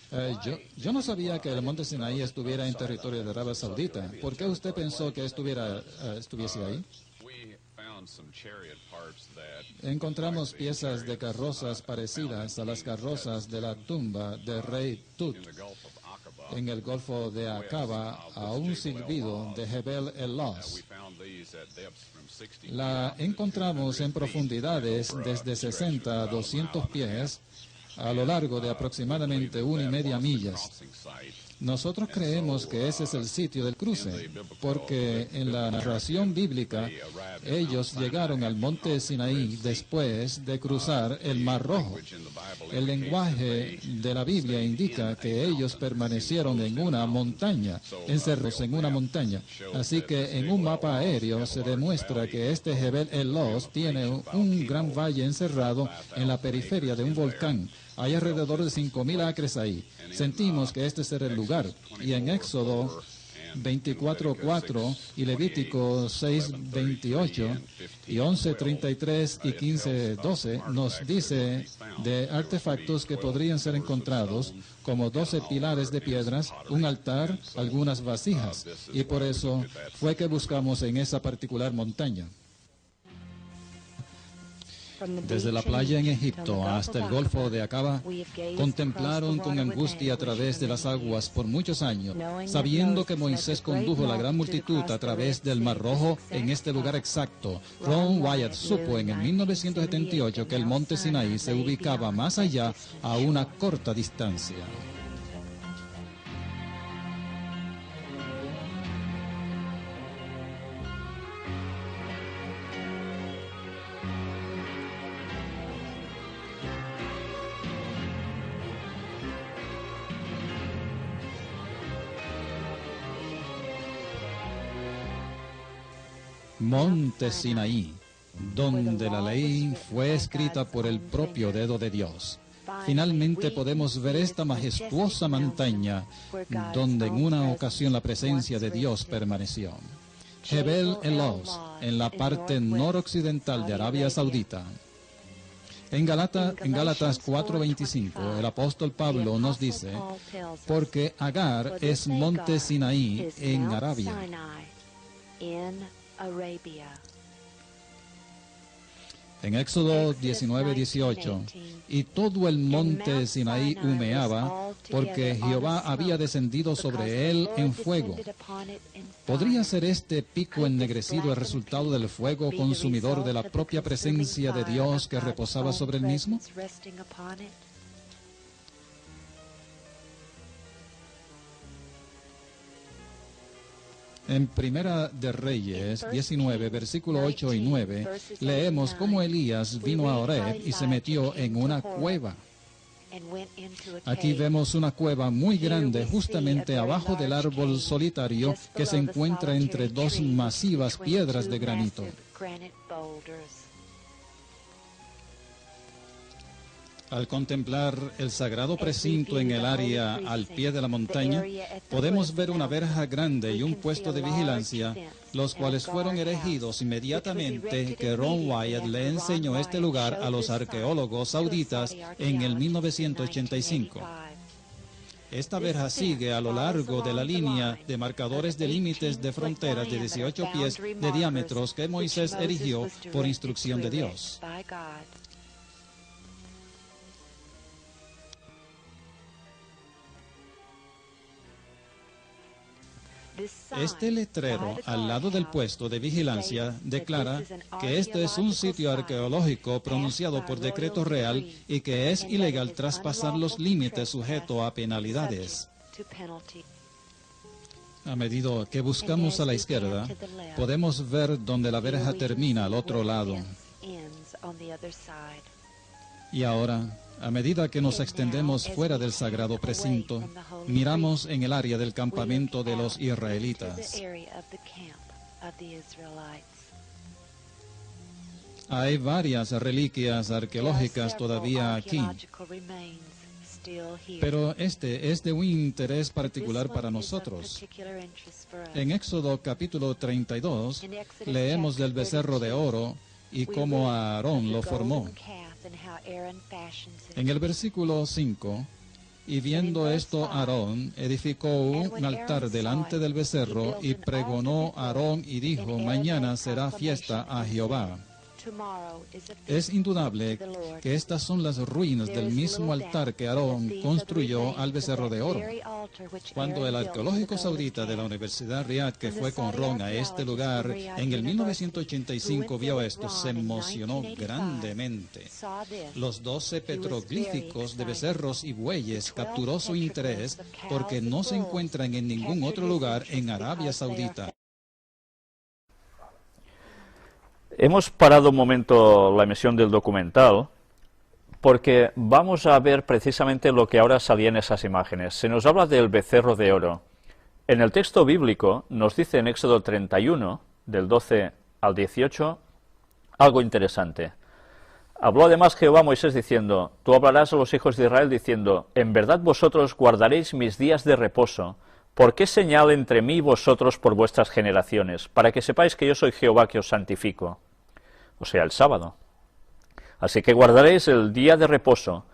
Yo no sabía que el monte Sinaí estuviera en territorio de Arabia Saudita. ¿Por qué usted pensó que estuviese ahí? We found some chariot parts that Encontramos piezas de carrozas parecidas a las carrozas de la tumba del rey Tut in the Gulf of Aqaba. en el Golfo de Aqaba a un silbido de Jebel el We Los. found these at depths from 60 La encontramos en profundidades desde 60 a 200 pies a lo largo de aproximadamente 1,5 millas. crossing site. Nosotros creemos que ese es el sitio del cruce, porque en la narración bíblica ellos llegaron al monte Sinaí después de cruzar el Mar Rojo. El lenguaje de la Biblia indica que ellos permanecieron en una montaña, encerrados en una montaña. Así que en un mapa aéreo se demuestra que este Jebel El-Los tiene un gran valle encerrado en la periferia de un volcán. Hay alrededor de 5.000 acres ahí. Sentimos que este será el lugar. Y en Éxodo 24:4 y Levítico 6:28 y 11:33 y 15:12 nos dice de artefactos que podrían ser encontrados, como 12 pilares de piedras, un altar, algunas vasijas. Y por eso fue que buscamos en esa particular montaña. Desde la playa en Egipto hasta el Golfo de Acaba, contemplaron con angustia a través de las aguas por muchos años, sabiendo que Moisés condujo la gran multitud a través del Mar Rojo en este lugar exacto. Ron Wyatt supo en el 1978 que el monte Sinaí se ubicaba más allá a una corta distancia. Monte Sinaí, donde la ley fue escrita por el propio dedo de Dios. Finalmente podemos ver esta majestuosa montaña donde en una ocasión la presencia de Dios permaneció. Jebel El-Los, en la parte noroccidental de Arabia Saudita. En Gálatas 4:25, el apóstol Pablo nos dice, porque Agar es monte Sinaí en Arabia. En Éxodo 19:18, y todo el monte Sinaí humeaba, porque Jehová había descendido sobre él en fuego. ¿Podría ser este pico ennegrecido el resultado del fuego consumidor de la propia presencia de Dios que reposaba sobre el mismo? En Primera de Reyes 19, versículo 8 y 9, leemos cómo Elías vino a Horeb y se metió en una cueva. Aquí vemos una cueva muy grande justamente abajo del árbol solitario que se encuentra entre dos masivas piedras de granito. Al contemplar el sagrado precinto en el área al pie de la montaña, podemos ver una verja grande y un puesto de vigilancia, los cuales fueron erigidos inmediatamente que Ron Wyatt le enseñó este lugar a los arqueólogos sauditas en el 1985. Esta verja sigue a lo largo de la línea de marcadores de límites de fronteras de 18 pies de diámetros que Moisés erigió por instrucción de Dios. Este letrero al lado del puesto de vigilancia declara que este es un sitio arqueológico pronunciado por decreto real y que es ilegal traspasar los límites sujeto a penalidades. A medida que buscamos a la izquierda, podemos ver donde la verja termina al otro lado. Y ahora, a medida que nos extendemos fuera del sagrado precinto, miramos en el área del campamento de los israelitas. Hay varias reliquias arqueológicas todavía aquí, pero este es de un interés particular para nosotros. En Éxodo capítulo 32, leemos del becerro de oro y cómo Aarón lo formó. En el versículo 5, y viendo esto Aarón edificó un altar delante del becerro y pregonó Aarón y dijo, mañana será fiesta a Jehová. Es indudable que estas son las ruinas del mismo altar que Aarón construyó al becerro de oro. Cuando el arqueológico saudita de la Universidad Riyadh, que fue con Ron a este lugar en el 1985, vio esto, se emocionó grandemente. Los 12 petroglíficos de becerros y bueyes capturó su interés porque no se encuentran en ningún otro lugar en Arabia Saudita. Hemos parado un momento la emisión del documental porque vamos a ver precisamente lo que ahora salía en esas imágenes. Se nos habla del becerro de oro. En el texto bíblico nos dice en Éxodo 31, del 12 al 18, algo interesante. Habló además Jehová a Moisés diciendo, tú hablarás a los hijos de Israel diciendo, en verdad vosotros guardaréis mis días de reposo, ¿por qué señal entre mí y vosotros por vuestras generaciones? Para que sepáis que yo soy Jehová que os santifico. O sea, el sábado. Así que guardaréis el día de reposo,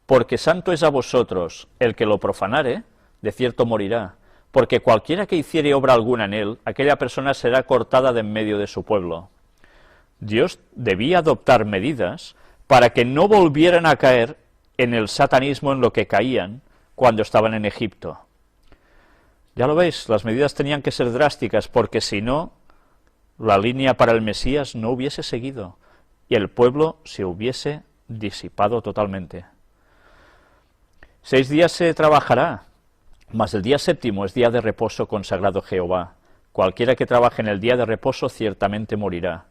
porque santo es a vosotros. El que lo profanare, de cierto morirá, porque cualquiera que hiciere obra alguna en él, aquella persona será cortada de en medio de su pueblo. Dios debía adoptar medidas para que no volvieran a caer en el satanismo en lo que caían cuando estaban en Egipto. Ya lo veis, las medidas tenían que ser drásticas, porque si no, la línea para el Mesías no hubiese seguido y el pueblo se hubiese disipado totalmente. 6 días se trabajará, mas el día séptimo es día de reposo consagrado a Jehová. Cualquiera que trabaje en el día de reposo ciertamente morirá.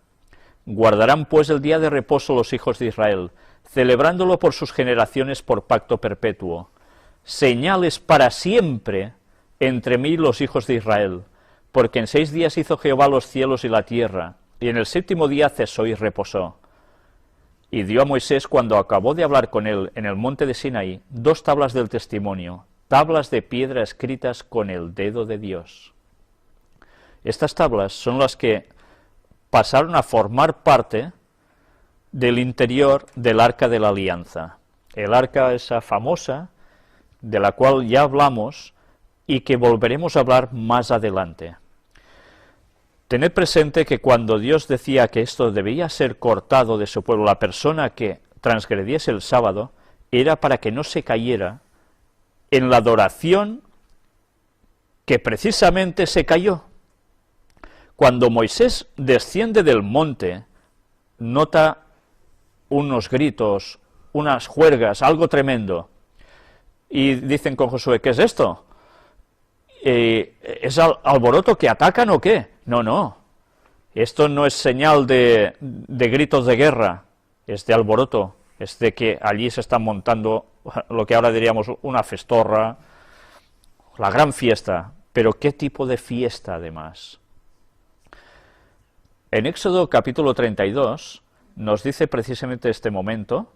Guardarán pues el día de reposo los hijos de Israel, celebrándolo por sus generaciones por pacto perpetuo. Señales para siempre entre mí y los hijos de Israel, porque en 6 días hizo Jehová los cielos y la tierra, y en el séptimo día cesó y reposó. Y dio a Moisés, cuando acabó de hablar con él en el monte de Sinaí, 2 tablas del testimonio, tablas de piedra escritas con el dedo de Dios. Estas tablas son las que pasaron a formar parte del interior del Arca de la Alianza. El arca esa famosa, de la cual ya hablamos, y que volveremos a hablar más adelante. Tened presente que cuando Dios decía que esto debía ser cortado de su pueblo, la persona que transgrediese el sábado, era para que no se cayera en la adoración que precisamente se cayó. Cuando Moisés desciende del monte, nota unos gritos, unas juergas, algo tremendo, y dicen con Josué, ¿qué es esto? ¿Es alboroto que atacan o qué? No, no. Esto no es señal de gritos de guerra, es de alboroto, es de que allí se está montando lo que ahora diríamos una festorra, la gran fiesta. Pero ¿qué tipo de fiesta además? En Éxodo capítulo 32 nos dice precisamente este momento,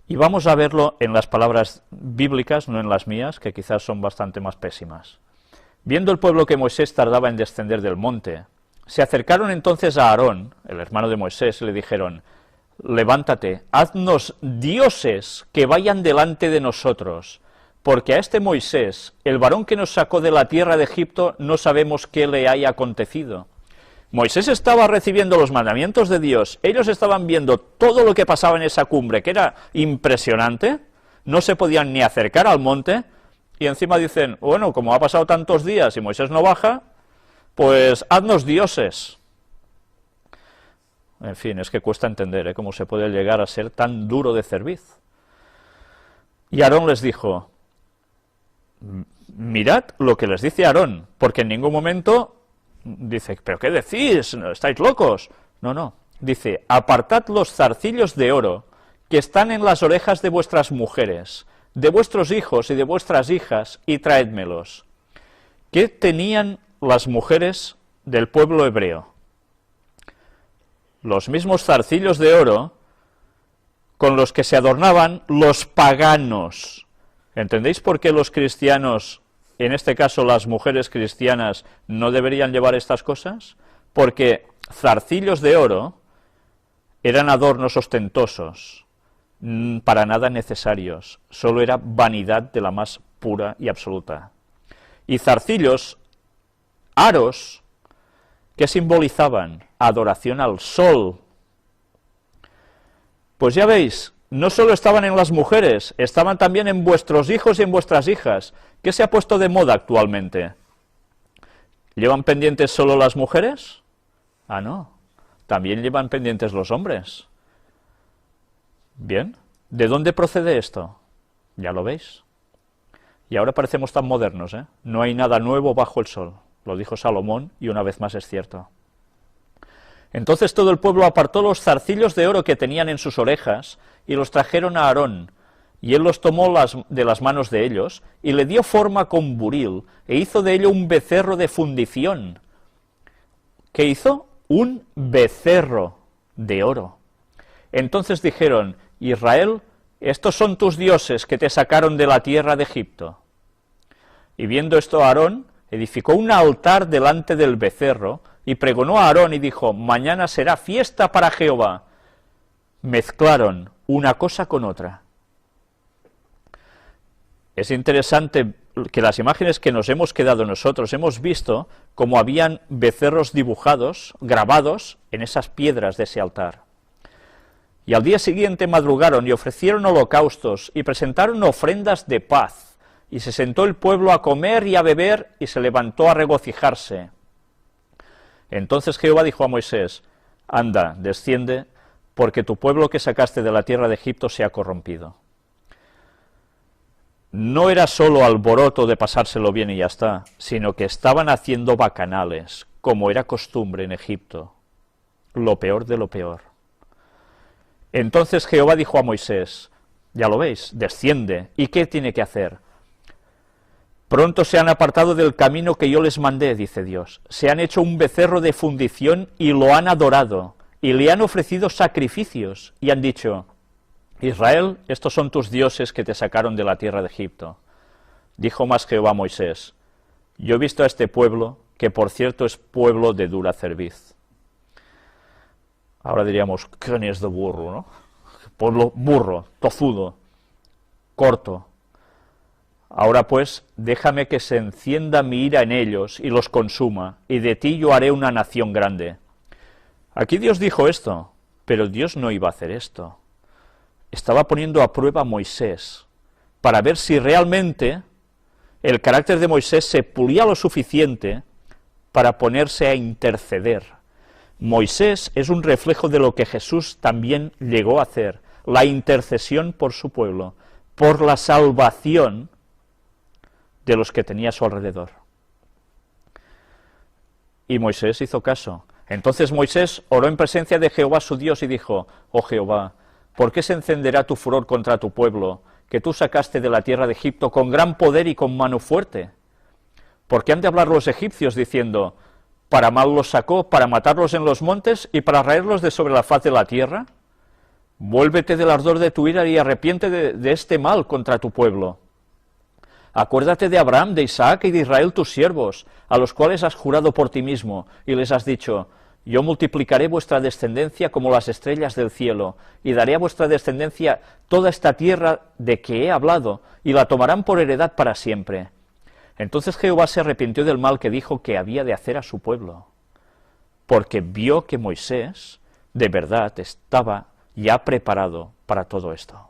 y vamos a verlo en las palabras bíblicas, no en las mías, que quizás son bastante más pésimas. Viendo el pueblo que Moisés tardaba en descender del monte, se acercaron entonces a Aarón, el hermano de Moisés, y le dijeron, levántate, haznos dioses que vayan delante de nosotros, porque a este Moisés, el varón que nos sacó de la tierra de Egipto, no sabemos qué le haya acontecido. Moisés estaba recibiendo los mandamientos de Dios, ellos estaban viendo todo lo que pasaba en esa cumbre, que era impresionante, no se podían ni acercar al monte, y encima dicen, bueno, como ha pasado tantos días y Moisés no baja, pues haznos dioses. En fin, es que cuesta entender cómo se puede llegar a ser tan duro de cerviz. Y Aarón les dijo, mirad lo que les dice Aarón, porque en ningún momento dice, ¿pero qué decís? ¿Estáis locos? No, no. Dice, apartad los zarcillos de oro que están en las orejas de vuestras mujeres, de vuestros hijos y de vuestras hijas, y traédmelos. ¿Qué tenían las mujeres del pueblo hebreo? Los mismos zarcillos de oro con los que se adornaban los paganos. ¿Entendéis por qué los cristianos, en este caso las mujeres cristianas, no deberían llevar estas cosas? Porque zarcillos de oro eran adornos ostentosos, para nada necesarios, solo era vanidad de la más pura y absoluta. Y zarcillos, aros, que simbolizaban adoración al sol, Pues ya veis, no solo estaban en las mujeres, estaban también en vuestros hijos y en vuestras hijas. ¿Qué se ha puesto de moda actualmente? ¿Llevan pendientes solo las mujeres? Ah, no, también llevan pendientes los hombres. Bien, ¿de dónde procede esto? Ya lo veis. Y ahora parecemos tan modernos, ¿eh? No hay nada nuevo bajo el sol, lo dijo Salomón, y una vez más es cierto. Entonces todo el pueblo apartó los zarcillos de oro que tenían en sus orejas, y los trajeron a Aarón, y él los tomó de las manos de ellos, y le dio forma con buril, e hizo de ello un becerro de fundición. ¿Qué hizo? Un becerro de oro. Entonces dijeron: Israel, estos son tus dioses que te sacaron de la tierra de Egipto. Y viendo esto Aarón, edificó un altar delante del becerro, y pregonó a Aarón y dijo: mañana será fiesta para Jehová. Mezclaron una cosa con otra. Es interesante que las imágenes que nos hemos quedado nosotros, hemos visto cómo habían becerros dibujados, grabados en esas piedras de ese altar. Y al día siguiente madrugaron y ofrecieron holocaustos y presentaron ofrendas de paz, y se sentó el pueblo a comer y a beber, y se levantó a regocijarse. Entonces Jehová dijo a Moisés: anda, desciende, porque tu pueblo que sacaste de la tierra de Egipto se ha corrompido. No era solo alboroto de pasárselo bien y ya está, sino que estaban haciendo bacanales, como era costumbre en Egipto, lo peor de lo peor. Entonces Jehová dijo a Moisés: ya lo veis, desciende. ¿Y qué tiene que hacer? Pronto se han apartado del camino que yo les mandé, dice Dios. Se han hecho un becerro de fundición y lo han adorado, y le han ofrecido sacrificios, y han dicho: Israel, estos son tus dioses que te sacaron de la tierra de Egipto. Dijo más Jehová a Moisés: yo he visto a este pueblo, que por cierto es pueblo de dura cerviz. Ahora diríamos, ¿quién es de burro, no? Pueblo burro, tozudo, corto. Ahora pues, déjame que se encienda mi ira en ellos y los consuma, y de ti yo haré una nación grande. Aquí Dios dijo esto, pero Dios no iba a hacer esto. Estaba poniendo a prueba a Moisés, para ver si realmente el carácter de Moisés se pulía lo suficiente para ponerse a interceder. Moisés es un reflejo de lo que Jesús también llegó a hacer, la intercesión por su pueblo, por la salvación de los que tenía a su alrededor. Y Moisés hizo caso. Entonces Moisés oró en presencia de Jehová su Dios y dijo: oh Jehová, ¿por qué se encenderá tu furor contra tu pueblo, que tú sacaste de la tierra de Egipto con gran poder y con mano fuerte? ¿Por qué han de hablar los egipcios diciendo: para mal los sacó, para matarlos en los montes y para raerlos de sobre la faz de la tierra? Vuélvete del ardor de tu ira y arrepiente de este mal contra tu pueblo. Acuérdate de Abraham, de Isaac y de Israel tus siervos, a los cuales has jurado por ti mismo, y les has dicho: yo multiplicaré vuestra descendencia como las estrellas del cielo, y daré a vuestra descendencia toda esta tierra de que he hablado, y la tomarán por heredad para siempre. Entonces Jehová se arrepintió del mal que dijo que había de hacer a su pueblo, porque vio que Moisés de verdad estaba ya preparado para todo esto.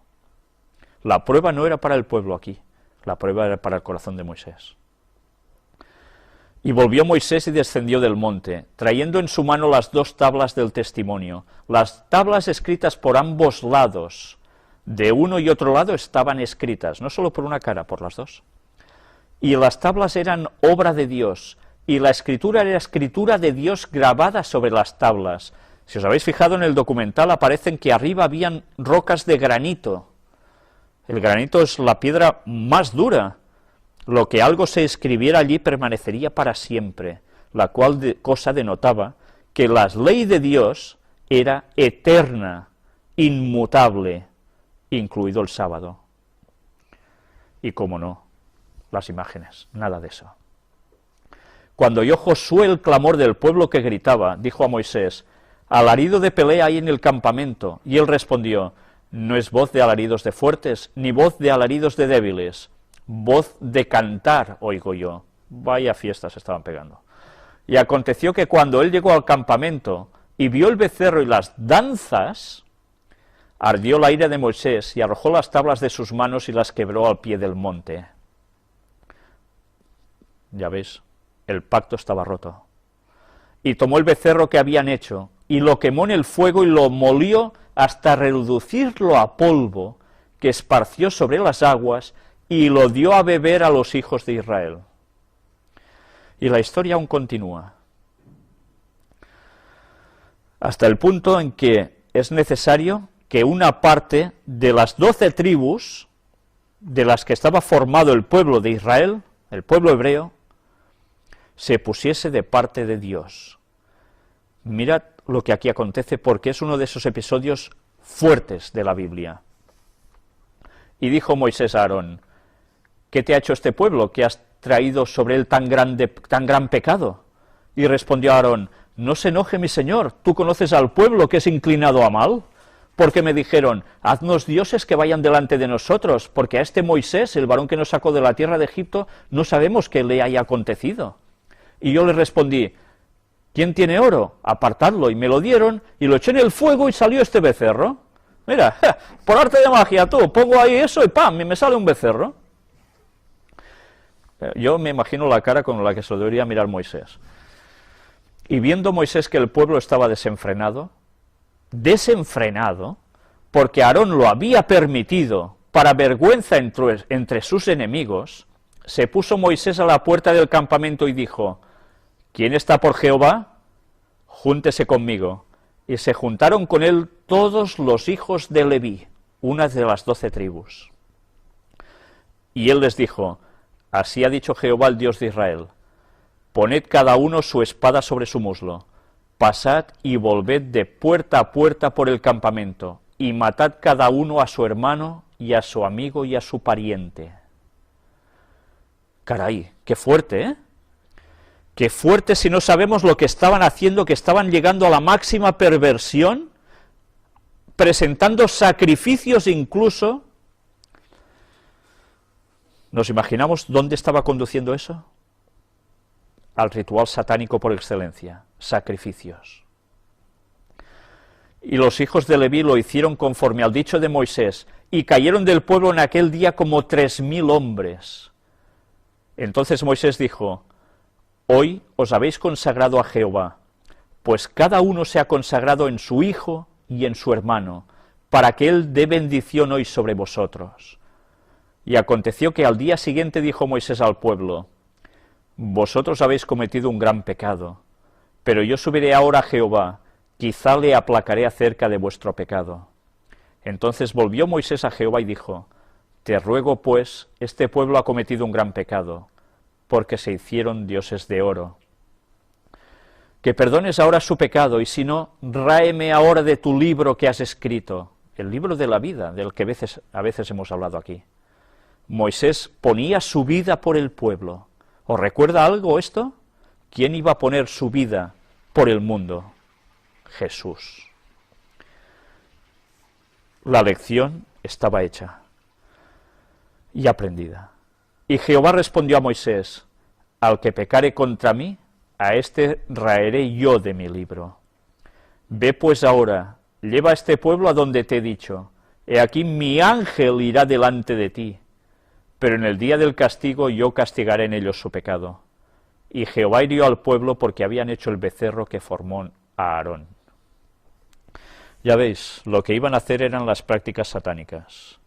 La prueba no era para el pueblo aquí, la prueba era para el corazón de Moisés. Y volvió Moisés y descendió del monte, trayendo en su mano las 2 tablas del testimonio, las tablas escritas por ambos lados, de uno y otro lado estaban escritas, no solo por una cara, por las dos. Y las tablas eran obra de Dios, y la escritura era escritura de Dios grabada sobre las tablas. Si os habéis fijado en el documental, aparecen que arriba habían rocas de granito. El granito es la piedra más dura. Lo que algo se escribiera allí permanecería para siempre, la cual cosa denotaba que la ley de Dios era eterna, inmutable, incluido el sábado. Y cómo no, las imágenes, nada de eso. Cuando oyó Josué el clamor del pueblo que gritaba, dijo a Moisés: alarido de pelea hay en el campamento. Y él respondió: no es voz de alaridos de fuertes, ni voz de alaridos de débiles, voz de cantar oigo yo. Vaya fiestas estaban pegando. Y aconteció que cuando él llegó al campamento y vio el becerro y las danzas, ardió la ira de Moisés y arrojó las tablas de sus manos y las quebró al pie del monte. Ya veis, el pacto estaba roto. Y tomó el becerro que habían hecho, y lo quemó en el fuego y lo molió hasta reducirlo a polvo, que esparció sobre las aguas, y lo dio a beber a los hijos de Israel. Y la historia aún continúa, hasta el punto en que es necesario que una parte de las 12 tribus de las que estaba formado el pueblo de Israel, el pueblo hebreo, se pusiese de parte de Dios. Mirad lo que aquí acontece, porque es uno de esos episodios fuertes de la Biblia. Y dijo Moisés a Aarón: ¿qué te ha hecho este pueblo, que has traído sobre él tan gran pecado? Y respondió Aarón: no se enoje mi señor, tú conoces al pueblo que es inclinado a mal, porque me dijeron: haznos dioses que vayan delante de nosotros, porque a este Moisés, el varón que nos sacó de la tierra de Egipto, no sabemos qué le haya acontecido. Y yo le respondí: ¿quién tiene oro? Apartadlo. Y me lo dieron, y lo eché en el fuego y salió este becerro. Mira, por arte de magia, tú, pongo ahí eso y ¡pam!, y me sale un becerro. Yo me imagino la cara con la que se lo debería mirar Moisés. Y viendo Moisés que el pueblo estaba desenfrenado, porque Aarón lo había permitido para vergüenza entre sus enemigos, se puso Moisés a la puerta del campamento y dijo: ¿quién está por Jehová? Júntese conmigo. Y se juntaron con él todos los hijos de Leví, una de las 12 tribus. Y él les dijo: así ha dicho Jehová, el Dios de Israel: poned cada uno su espada sobre su muslo, pasad y volved de puerta a puerta por el campamento, y matad cada uno a su hermano y a su amigo y a su pariente. Caray, qué fuerte, ¿eh? Qué fuerte si no sabemos lo que estaban haciendo, que estaban llegando a la máxima perversión, presentando sacrificios incluso. ¿Nos imaginamos dónde estaba conduciendo eso? Al ritual satánico por excelencia, sacrificios. Y los hijos de Leví lo hicieron conforme al dicho de Moisés, y cayeron del pueblo en aquel día como 3000 hombres. Entonces Moisés dijo: hoy os habéis consagrado a Jehová, pues cada uno se ha consagrado en su hijo y en su hermano, para que él dé bendición hoy sobre vosotros. Y aconteció que al día siguiente dijo Moisés al pueblo: vosotros habéis cometido un gran pecado, pero yo subiré ahora a Jehová, quizá le aplacaré acerca de vuestro pecado. Entonces volvió Moisés a Jehová y dijo: te ruego, pues, este pueblo ha cometido un gran pecado, porque se hicieron dioses de oro. Que perdones ahora su pecado, y si no, ráeme ahora de tu libro que has escrito, el libro de la vida, del que a veces hemos hablado aquí. Moisés ponía su vida por el pueblo. ¿Os recuerda algo esto? ¿Quién iba a poner su vida por el mundo? Jesús. La lección estaba hecha y aprendida. Y Jehová respondió a Moisés: al que pecare contra mí, a éste raeré yo de mi libro. Ve pues ahora, lleva a este pueblo a donde te he dicho. He aquí mi ángel irá delante de ti, pero en el día del castigo yo castigaré en ellos su pecado. Y Jehová hirió al pueblo porque habían hecho el becerro que formó a Aarón. Ya veis, lo que iban a hacer eran las prácticas satánicas.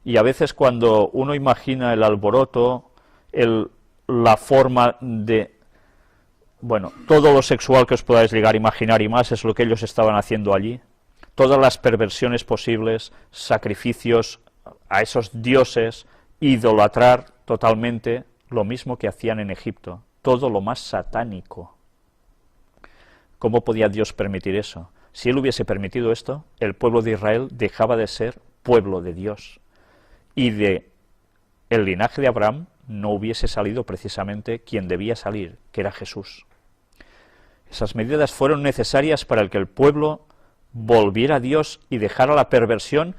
Y a veces cuando uno imagina el alboroto, la forma de... bueno, todo lo sexual que os podáis llegar a imaginar y más es lo que ellos estaban haciendo allí. Todas las perversiones posibles, sacrificios a esos dioses, idolatrar totalmente lo mismo que hacían en Egipto. Todo lo más satánico. ¿Cómo podía Dios permitir eso? Si Él hubiese permitido esto, el pueblo de Israel dejaba de ser pueblo de Dios. Y de el linaje de Abraham no hubiese salido precisamente quien debía salir, que era Jesús. Esas medidas fueron necesarias para que el pueblo volviera a Dios y dejara la perversión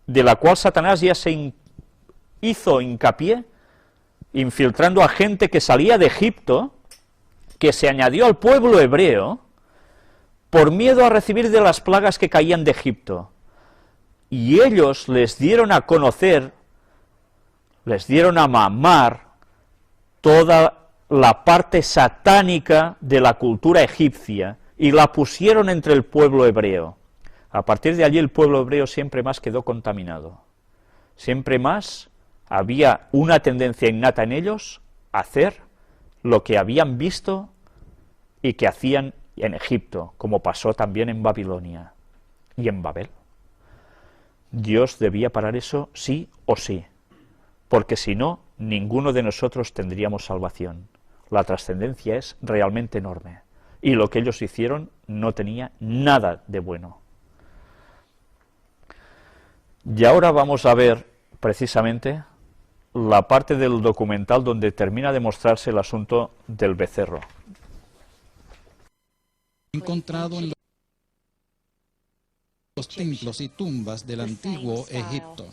de la cual Satanás ya se hizo hincapié, infiltrando a gente que salía de Egipto, que se añadió al pueblo hebreo, por miedo a recibir de las plagas que caían de Egipto. y ellos les dieron a conocer, les dieron a mamar toda la parte satánica de la cultura egipcia y la pusieron entre el pueblo hebreo. A partir de allí el pueblo hebreo siempre más quedó contaminado. Siempre más había una tendencia innata en ellos a hacer lo que habían visto y que hacían en Egipto, como pasó también en Babilonia y en Babel. Dios debía parar eso sí o sí, porque si no, ninguno de nosotros tendríamos salvación. La trascendencia es realmente enorme, y lo que ellos hicieron no tenía nada de bueno. Y ahora vamos a ver precisamente la parte del documental donde termina de mostrarse el asunto del becerro. Encontrado en los templos y tumbas del antiguo Egipto.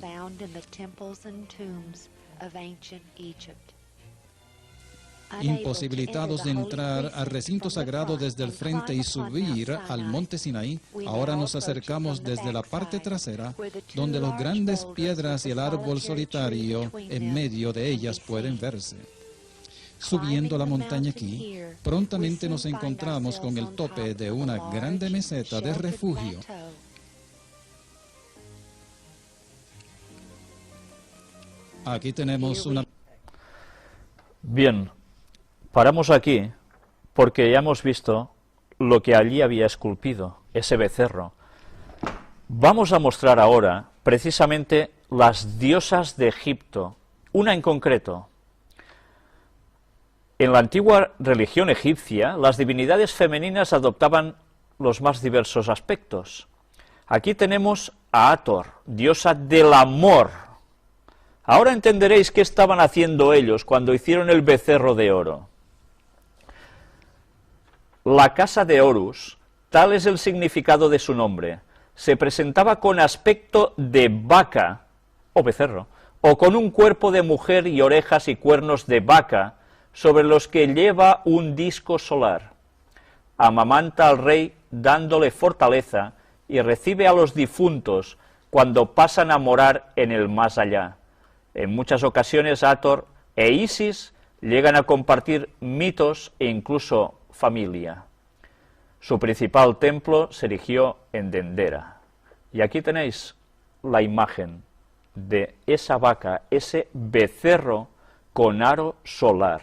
Imposibilitados de entrar al recinto sagrado desde el frente y subir al monte Sinaí, ahora nos acercamos desde la parte trasera, donde las grandes piedras y el árbol solitario en medio de ellas pueden verse. Subiendo la montaña aquí, prontamente nos encontramos con el tope de una grande meseta de refugio. Aquí tenemos una... Bien, paramos aquí porque ya hemos visto lo que allí había esculpido, ese becerro. Vamos a mostrar ahora precisamente las diosas de Egipto, una en concreto. En la antigua religión egipcia, las divinidades femeninas adoptaban los más diversos aspectos. Aquí tenemos a Hathor, diosa del amor. Ahora entenderéis qué estaban haciendo ellos cuando hicieron el becerro de oro. La casa de Horus, tal es el significado de su nombre, se presentaba con aspecto de vaca, o becerro, o con un cuerpo de mujer y orejas y cuernos de vaca, sobre los que lleva un disco solar. Amamanta al rey dándole fortaleza y recibe a los difuntos cuando pasan a morar en el más allá. En muchas ocasiones Hathor e Isis llegan a compartir mitos e incluso familia. Su principal templo se erigió en Dendera. Y aquí tenéis la imagen de esa vaca, ese becerro con aro solar.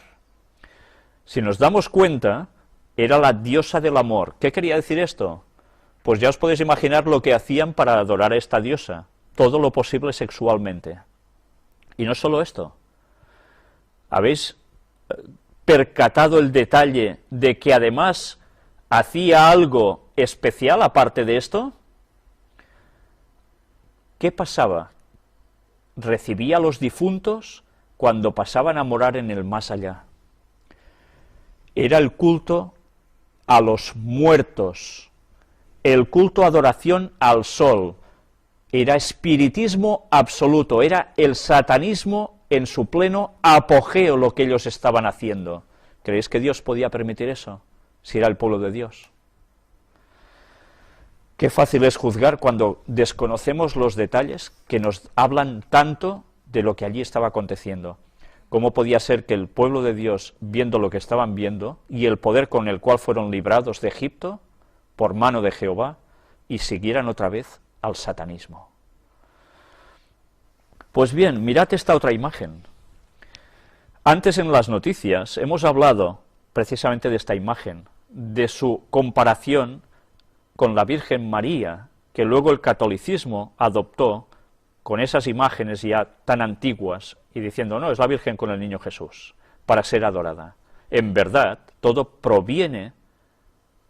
Si nos damos cuenta, era la diosa del amor. ¿Qué quería decir esto? Pues ya os podéis imaginar lo que hacían para adorar a esta diosa, todo lo posible sexualmente. Y no solo esto, ¿habéis percatado el detalle de que además hacía algo especial aparte de esto? ¿Qué pasaba? Recibía a los difuntos cuando pasaban a morar en el más allá. Era el culto a los muertos, el culto adoración al sol, era espiritismo absoluto, era el satanismo en su pleno apogeo lo que ellos estaban haciendo. ¿Creéis que Dios podía permitir eso, si era el pueblo de Dios? Qué fácil es juzgar cuando desconocemos los detalles que nos hablan tanto de lo que allí estaba aconteciendo. ¿Cómo podía ser que el pueblo de Dios, viendo lo que estaban viendo, y el poder con el cual fueron librados de Egipto, por mano de Jehová, y siguieran otra vez al satanismo? Pues bien, mirad esta otra imagen. Antes en las noticias hemos hablado precisamente de esta imagen, de su comparación con la Virgen María, que luego el catolicismo adoptó con esas imágenes ya tan antiguas, y diciendo, no, es la Virgen con el niño Jesús, para ser adorada. En verdad, todo proviene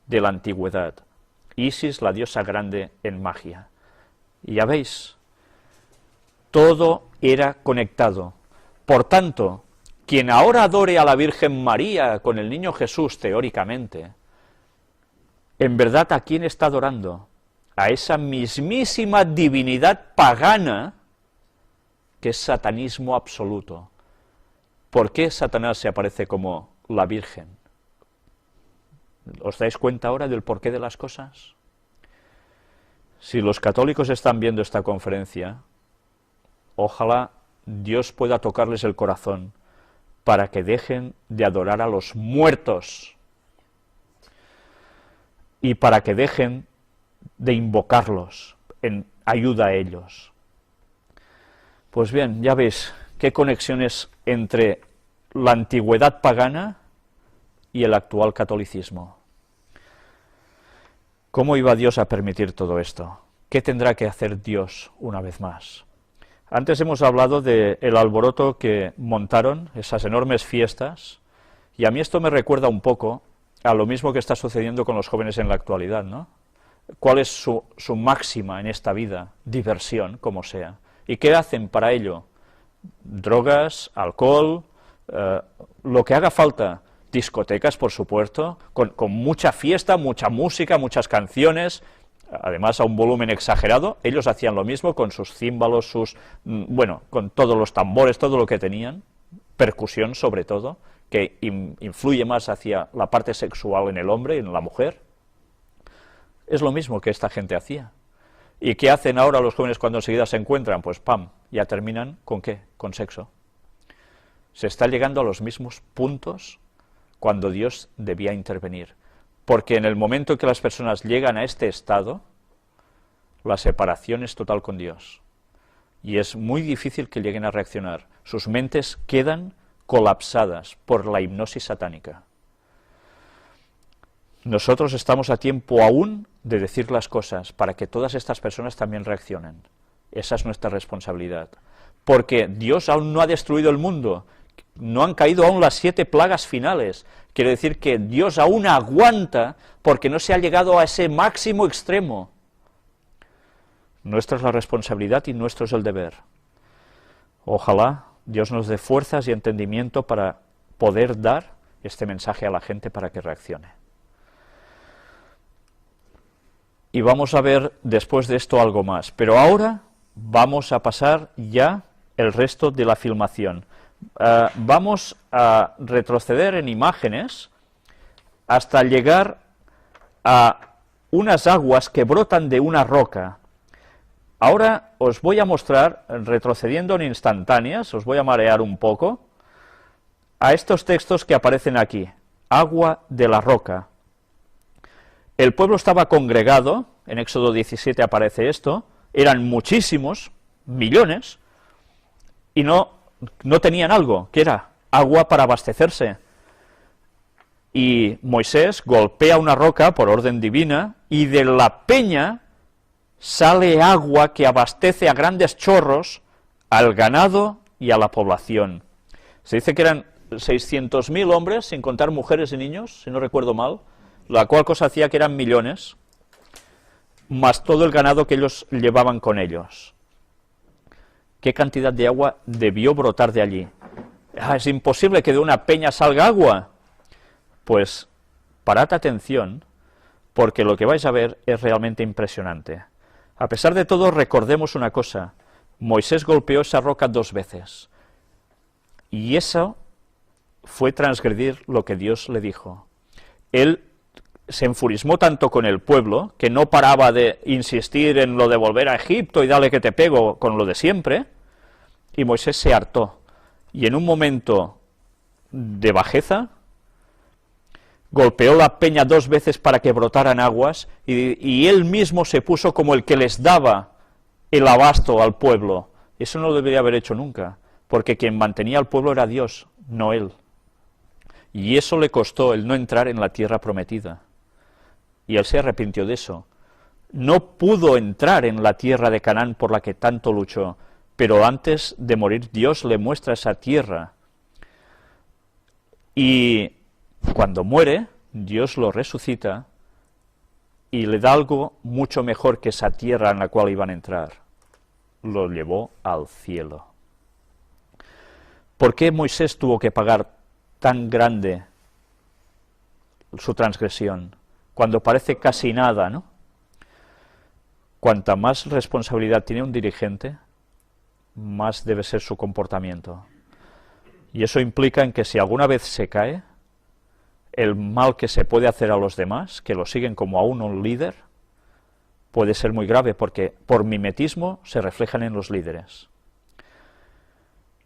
de la antigüedad. Isis, la diosa grande en magia. Y ya veis, todo era conectado. Por tanto, quien ahora adore a la Virgen María con el niño Jesús, teóricamente, en verdad, ¿a quién está adorando? A esa mismísima divinidad pagana que es satanismo absoluto. ¿Por qué Satanás se aparece como la Virgen? ¿Os dais cuenta ahora del porqué de las cosas? Si los católicos están viendo esta conferencia, ojalá Dios pueda tocarles el corazón para que dejen de adorar a los muertos y para que dejen de invocarlos en ayuda a ellos. Pues bien, ya veis qué conexiones entre la antigüedad pagana y el actual catolicismo. ¿Cómo iba Dios a permitir todo esto? ¿Qué tendrá que hacer Dios una vez más? Antes hemos hablado del alboroto que montaron, esas enormes fiestas, y a mí esto me recuerda un poco a lo mismo que está sucediendo con los jóvenes en la actualidad, ¿no? ¿Cuál es su máxima en esta vida? Diversión, como sea. ¿Y qué hacen para ello? Drogas, alcohol, lo que haga falta. Discotecas, por supuesto, con mucha fiesta, mucha música, muchas canciones, además a un volumen exagerado. Ellos hacían lo mismo con sus címbalos, bueno, con todos los tambores, todo lo que tenían, percusión sobre todo, que influye más hacia la parte sexual en el hombre y en la mujer. Es lo mismo que esta gente hacía. ¿Y qué hacen ahora los jóvenes cuando enseguida se encuentran? Pues ¡pam!, ya terminan ¿con qué? Con sexo. Se está llegando a los mismos puntos cuando Dios debía intervenir. Porque en el momento en que las personas llegan a este estado, la separación es total con Dios. Y es muy difícil que lleguen a reaccionar. Sus mentes quedan colapsadas por la hipnosis satánica. Nosotros estamos a tiempo aún de decir las cosas para que todas estas personas también reaccionen. Esa es nuestra responsabilidad. Porque Dios aún no ha destruido el mundo. No han caído aún las 7 plagas finales. Quiere decir que Dios aún aguanta porque no se ha llegado a ese máximo extremo. Nuestra es la responsabilidad y nuestro es el deber. Ojalá Dios nos dé fuerzas y entendimiento para poder dar este mensaje a la gente para que reaccione. Y vamos a ver después de esto algo más. Pero ahora vamos a pasar ya el resto de la filmación. Vamos a retroceder en imágenes hasta llegar a unas aguas que brotan de una roca. Ahora os voy a mostrar, retrocediendo en instantáneas, os voy a marear un poco, a estos textos que aparecen aquí. Agua de la roca. El pueblo estaba congregado, en Éxodo 17 aparece esto, eran muchísimos, millones, y no tenían algo, que era agua para abastecerse. Y Moisés golpea una roca por orden divina, y de la peña sale agua que abastece a grandes chorros al ganado y a la población. Se dice que eran 600.000 hombres, sin contar mujeres y niños, si no recuerdo mal, la cual cosa hacía que eran millones, más todo el ganado que ellos llevaban con ellos. ¿Qué cantidad de agua debió brotar de allí? ¿Es imposible que de una peña salga agua? Pues parad atención, porque lo que vais a ver es realmente impresionante. A pesar de todo, recordemos una cosa, Moisés golpeó esa roca 2 veces, y eso fue transgredir lo que Dios le dijo. Él se enfurismó tanto con el pueblo, que no paraba de insistir en lo de volver a Egipto y dale que te pego con lo de siempre, y Moisés se hartó, y en un momento de bajeza, golpeó la peña 2 veces para que brotaran aguas, y él mismo se puso como el que les daba el abasto al pueblo. Eso no lo debería haber hecho nunca, porque quien mantenía al pueblo era Dios, no él. Y eso le costó el no entrar en la tierra prometida. Y él se arrepintió de eso. No pudo entrar en la tierra de Canaán por la que tanto luchó, pero antes de morir Dios le muestra esa tierra. Y cuando muere, Dios lo resucita y le da algo mucho mejor que esa tierra en la cual iban a entrar. Lo llevó al cielo. ¿Por qué Moisés tuvo que pagar tan grande su transgresión, cuando parece casi nada, ¿no? Cuanta más responsabilidad tiene un dirigente, más debe ser su comportamiento. Y eso implica en que si alguna vez se cae, el mal que se puede hacer a los demás, que lo siguen como a uno un líder, puede ser muy grave porque por mimetismo se reflejan en los líderes.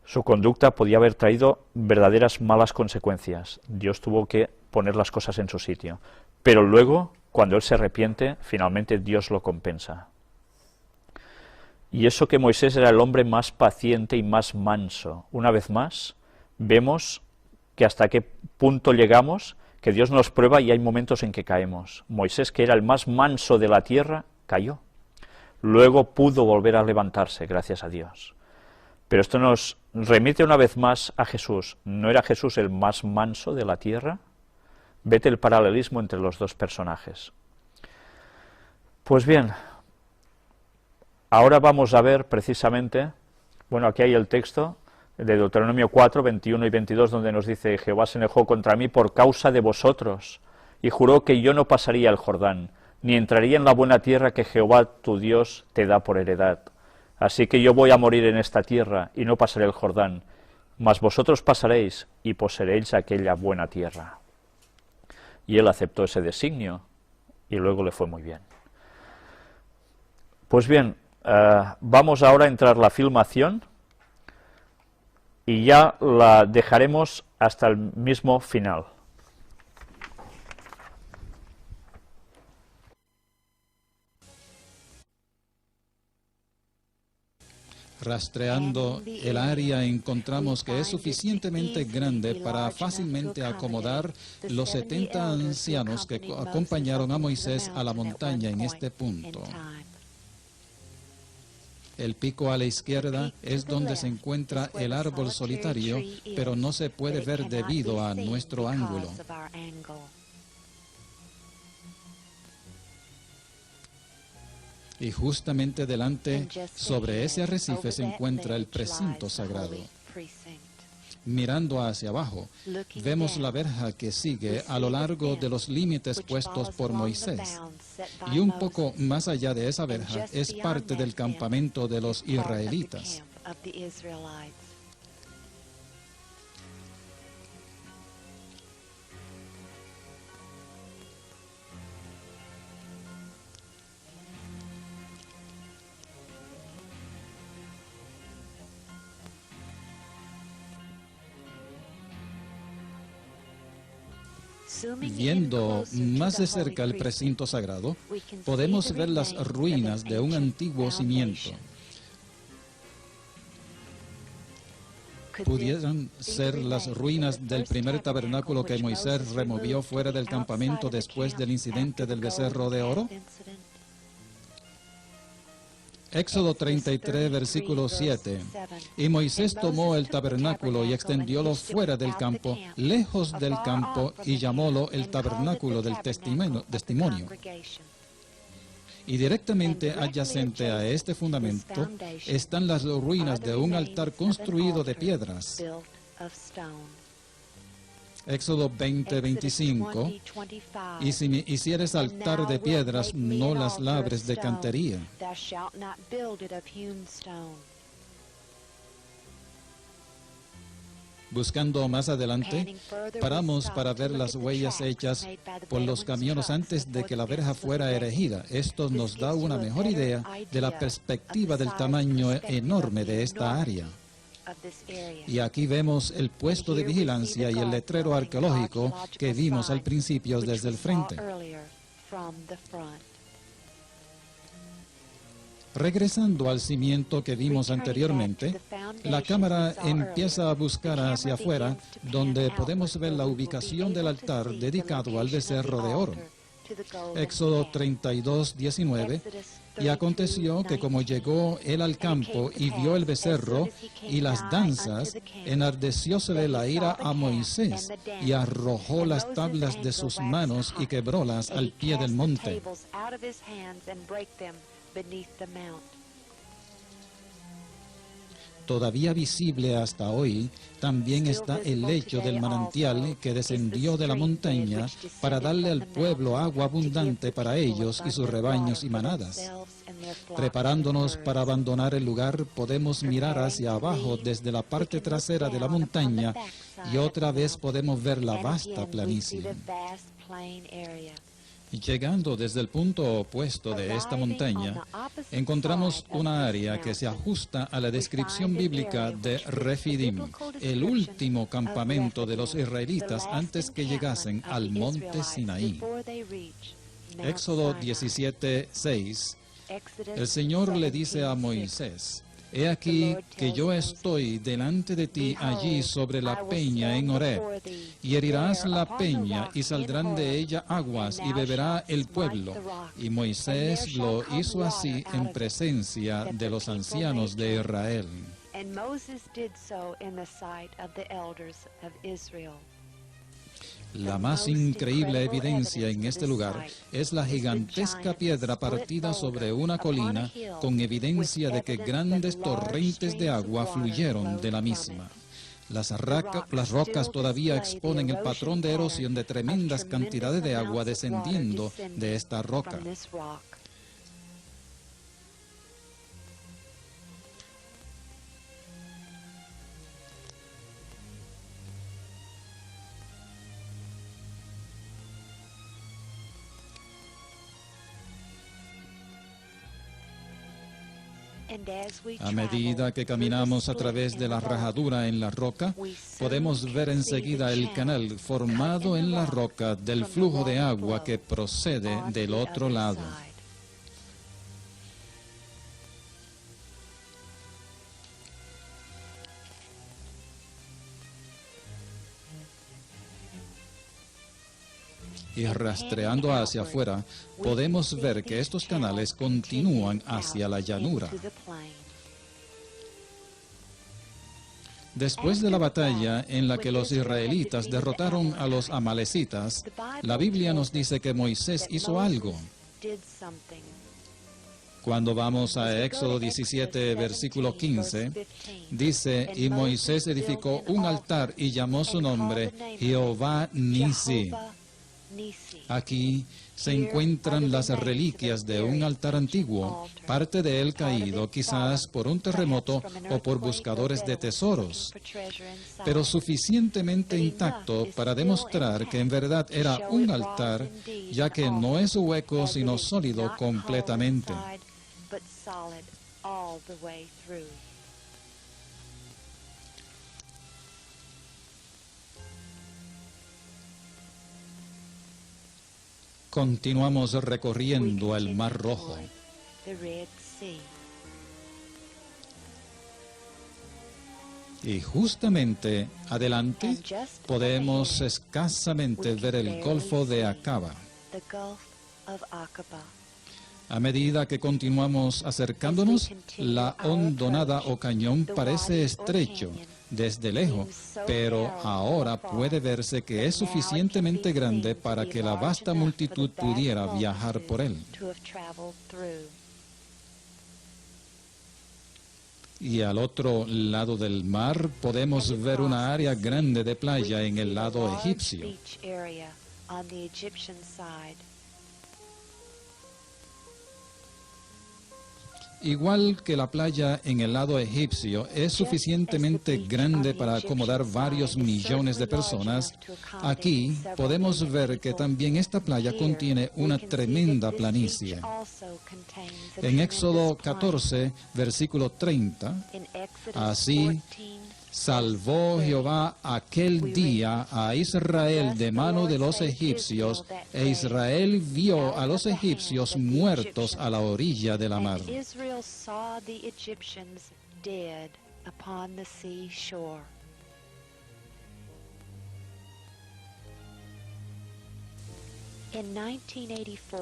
Su conducta podía haber traído verdaderas malas consecuencias. Dios tuvo que poner las cosas en su sitio. Pero luego, cuando él se arrepiente, finalmente Dios lo compensa. Y eso que Moisés era el hombre más paciente y más manso. Una vez más, vemos que hasta qué punto llegamos, que Dios nos prueba y hay momentos en que caemos. Moisés, que era el más manso de la tierra, cayó. Luego pudo volver a levantarse, gracias a Dios. Pero esto nos remite una vez más a Jesús. ¿No era Jesús el más manso de la tierra? Vete el paralelismo entre los dos personajes. Pues bien, ahora vamos a ver precisamente, bueno, aquí hay el texto de Deuteronomio 4, 21 y 22, donde nos dice: Jehová se enojó contra mí por causa de vosotros, y juró que yo no pasaría el Jordán, ni entraría en la buena tierra que Jehová tu Dios te da por heredad. Así que yo voy a morir en esta tierra, y no pasaré el Jordán, mas vosotros pasaréis, y poseeréis aquella buena tierra. Y él aceptó ese designio, y luego le fue muy bien. Pues bien, vamos ahora a entrar la filmación, y ya la dejaremos hasta el mismo final. Rastreando el área encontramos que es suficientemente grande para fácilmente acomodar los 70 ancianos que acompañaron a Moisés a la montaña en este punto. El pico a la izquierda es donde se encuentra el árbol solitario, pero no se puede ver debido a nuestro ángulo. Y justamente delante, sobre ese arrecife, se encuentra el precinto sagrado. Mirando hacia abajo, vemos la verja que sigue a lo largo de los límites puestos por Moisés. Y un poco más allá de esa verja es parte del campamento de los israelitas. Viendo más de cerca el precinto sagrado, podemos ver las ruinas de un antiguo cimiento. Pudieran ser las ruinas del primer tabernáculo que Moisés removió fuera del campamento después del incidente del becerro de oro. Éxodo 33, versículo 7. Y Moisés tomó el tabernáculo y extendiólo fuera del campo, lejos del campo, y llamólo el tabernáculo del testimonio. Y directamente adyacente a este fundamento están las ruinas de un altar construido de piedras. Éxodo 20, 25. Y si me hicieres altar de piedras, no las labres de cantería. Buscando más adelante, paramos para ver las huellas hechas por los camiones antes de que la verja fuera erigida. Esto nos da una mejor idea de la perspectiva del tamaño enorme de esta área. Y aquí vemos el puesto de vigilancia y el letrero arqueológico que vimos al principio desde el frente. Regresando al cimiento que vimos anteriormente, la cámara empieza a buscar hacia afuera, donde podemos ver la ubicación del altar dedicado al becerro de oro. Éxodo 32, 19. Y aconteció que como llegó él al campo y vio el becerro y las danzas, enardeciósele la ira a Moisés y arrojó las tablas de sus manos y quebrólas al pie del monte. Todavía visible hasta hoy, también está el lecho del manantial que descendió de la montaña para darle al pueblo agua abundante para ellos y sus rebaños y manadas. Preparándonos para abandonar el lugar, podemos mirar hacia abajo desde la parte trasera de la montaña y otra vez podemos ver la vasta planicie. Llegando desde el punto opuesto de esta montaña, encontramos una área que se ajusta a la descripción bíblica de Refidim, el último campamento de los israelitas antes que llegasen al monte Sinaí. Éxodo 17:6, el Señor le dice a Moisés: He aquí que yo estoy delante de ti allí sobre la peña en Horeb, y herirás la peña, y saldrán de ella aguas, y beberá el pueblo. Y Moisés lo hizo así en presencia de los ancianos de Israel. And Moses did so in the sight of the elders of Israel. La más increíble evidencia en este lugar es la gigantesca piedra partida sobre una colina, con evidencia de que grandes torrentes de agua fluyeron de la misma. Las rocas todavía exponen el patrón de erosión de tremendas cantidades de agua descendiendo de esta roca. A medida que caminamos a través de la rajadura en la roca, podemos ver enseguida el canal formado en la roca del flujo de agua que procede del otro lado. Y rastreando hacia afuera, podemos ver que estos canales continúan hacia la llanura. Después de la batalla en la que los israelitas derrotaron a los amalecitas, la Biblia nos dice que Moisés hizo algo. Cuando vamos a Éxodo 17, versículo 15, dice: Y Moisés edificó un altar y llamó su nombre Jehová Nisi. Aquí se encuentran las reliquias de un altar antiguo, parte de él caído quizás por un terremoto o por buscadores de tesoros, pero suficientemente intacto para demostrar que en verdad era un altar, ya que no es hueco sino sólido completamente. Continuamos recorriendo el Mar Rojo. Y justamente adelante podemos escasamente ver el Golfo de Acaba. A medida que continuamos acercándonos, la hondonada o cañón parece estrecho desde lejos, pero ahora puede verse que es suficientemente grande para que la vasta multitud pudiera viajar por él. Y al otro lado del mar podemos ver una área grande de playa en el lado egipcio. Igual que la playa en el lado egipcio es suficientemente grande para acomodar varios millones de personas, aquí podemos ver que también esta playa contiene una tremenda planicie. En Éxodo 14, versículo 30, así salvó Jehová aquel día a Israel de mano de los egipcios, e Israel vio a los egipcios muertos a la orilla de la mar.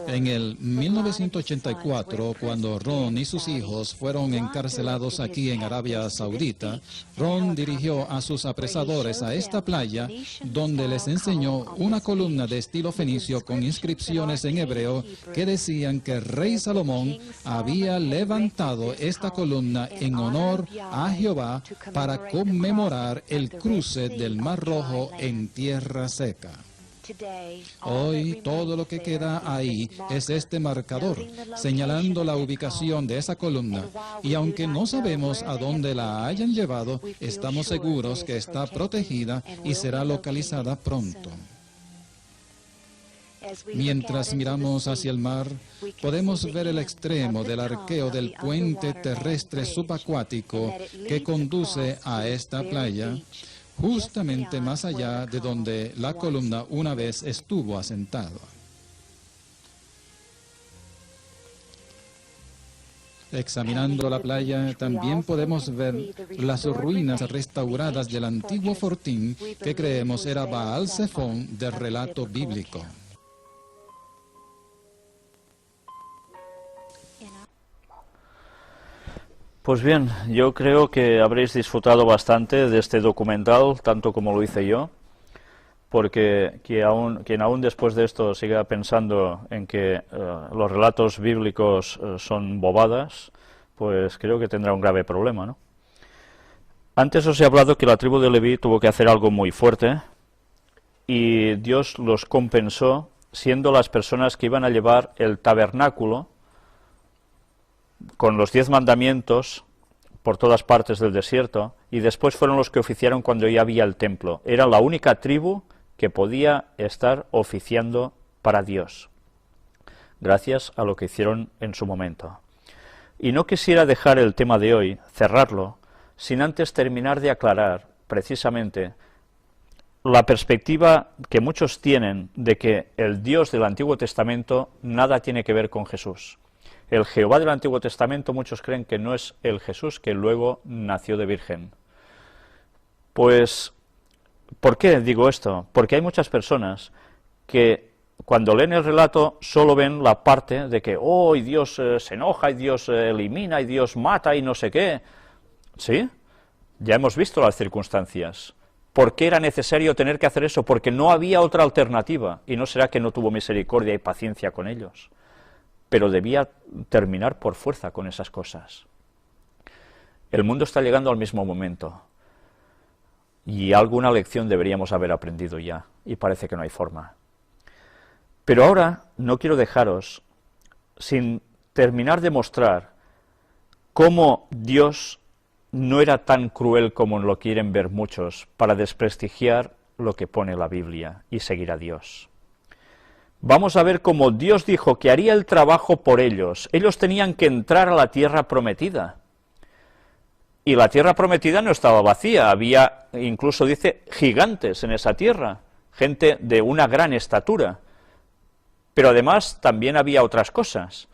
En el 1984, cuando Ron y sus hijos fueron encarcelados aquí en Arabia Saudita, Ron dirigió a sus apresadores a esta playa, donde les enseñó una columna de estilo fenicio con inscripciones en hebreo que decían que el rey Salomón había levantado esta columna en honor a Jehová para conmemorar el cruce del Mar Rojo en tierra seca. Hoy todo lo que queda ahí es este marcador, señalando la ubicación de esa columna, y aunque no sabemos a dónde la hayan llevado, estamos seguros que está protegida y será localizada pronto. Mientras miramos hacia el mar, podemos ver el extremo del arqueo del puente terrestre subacuático que conduce a esta playa, justamente más allá de donde la columna una vez estuvo asentada. Examinando la playa, también podemos ver las ruinas restauradas del antiguo fortín que creemos era Baal Zephón del relato bíblico. Pues bien, yo creo que habréis disfrutado bastante de este documental, tanto como lo hice yo, porque quien aún después de esto siga pensando en que los relatos bíblicos son bobadas, pues creo que tendrá un grave problema, ¿no? Antes os he hablado que la tribu de Leví tuvo que hacer algo muy fuerte, y Dios los compensó siendo las personas que iban a llevar el tabernáculo con los 10 mandamientos por todas partes del desierto, y después fueron los que oficiaron cuando ya había el templo. Era la única tribu que podía estar oficiando para Dios, gracias a lo que hicieron en su momento. Y no quisiera dejar el tema de hoy, cerrarlo, sin antes terminar de aclarar, precisamente, la perspectiva que muchos tienen de que el Dios del Antiguo Testamento nada tiene que ver con Jesús. El Jehová del Antiguo Testamento muchos creen que no es el Jesús que luego nació de virgen. Pues, ¿por qué digo esto? Porque hay muchas personas que cuando leen el relato solo ven la parte de que, oh, y Dios se enoja, y Dios elimina, y Dios mata, y no sé qué. ¿Sí? Ya hemos visto las circunstancias. ¿Por qué era necesario tener que hacer eso? Porque no había otra alternativa, y no será que no tuvo misericordia y paciencia con ellos, pero debía terminar por fuerza con esas cosas. El mundo está llegando al mismo momento, y alguna lección deberíamos haber aprendido ya, y parece que no hay forma. Pero ahora no quiero dejaros sin terminar de mostrar cómo Dios no era tan cruel como lo quieren ver muchos para desprestigiar lo que pone la Biblia y seguir a Dios. Vamos a ver cómo Dios dijo que haría el trabajo por ellos. Ellos tenían que entrar a la tierra prometida. Y la tierra prometida no estaba vacía, había, incluso dice, gigantes en esa tierra, gente de una gran estatura. Pero además también había otras cosas.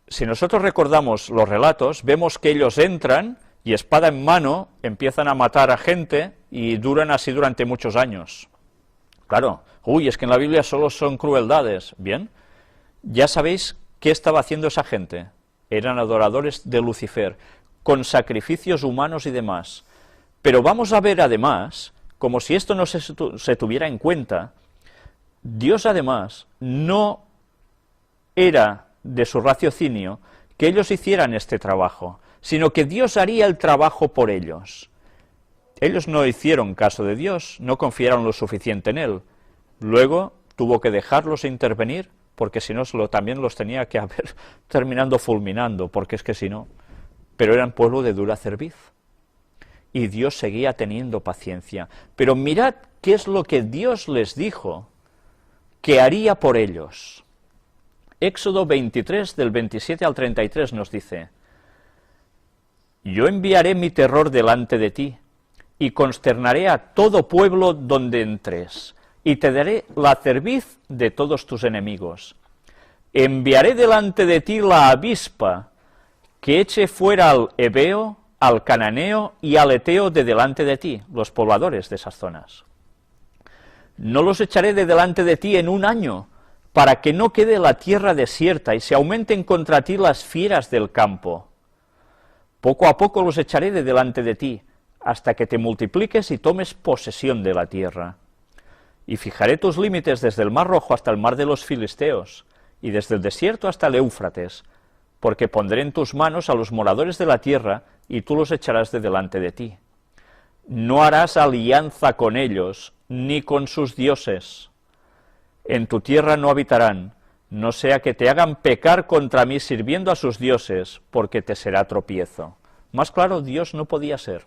Si nosotros recordamos los relatos, vemos que ellos entran y espada en mano empiezan a matar a gente y duran así durante muchos años. Claro, es que en la Biblia solo son crueldades. Bien, ya sabéis qué estaba haciendo esa gente. Eran adoradores de Lucifer, con sacrificios humanos y demás. Pero vamos a ver además, como si esto no se tuviera en cuenta, Dios además no era de su raciocinio que ellos hicieran este trabajo, sino que Dios haría el trabajo por ellos. Ellos no hicieron caso de Dios, no confiaron lo suficiente en Él. Luego tuvo que dejarlos intervenir, porque si no también los tenía que haber terminando fulminando, porque es que si no. Pero eran pueblo de dura cerviz. Y Dios seguía teniendo paciencia. Pero mirad qué es lo que Dios les dijo que haría por ellos. Éxodo 23, del 27 al 33 nos dice: Yo enviaré mi terror delante de ti, y consternaré a todo pueblo donde entres, y te daré la cerviz de todos tus enemigos. Enviaré delante de ti la avispa, que eche fuera al Ebeo, al Cananeo y al Eteo de delante de ti, los pobladores de esas zonas. No los echaré de delante de ti en un año, para que no quede la tierra desierta y se aumenten contra ti las fieras del campo. Poco a poco los echaré de delante de ti, hasta que te multipliques y tomes posesión de la tierra. Y fijaré tus límites desde el mar Rojo hasta el mar de los Filisteos, y desde el desierto hasta el Éufrates, porque pondré en tus manos a los moradores de la tierra, y tú los echarás de delante de ti. No harás alianza con ellos, ni con sus dioses. En tu tierra no habitarán, no sea que te hagan pecar contra mí sirviendo a sus dioses, porque te será tropiezo. Más claro, Dios no podía ser.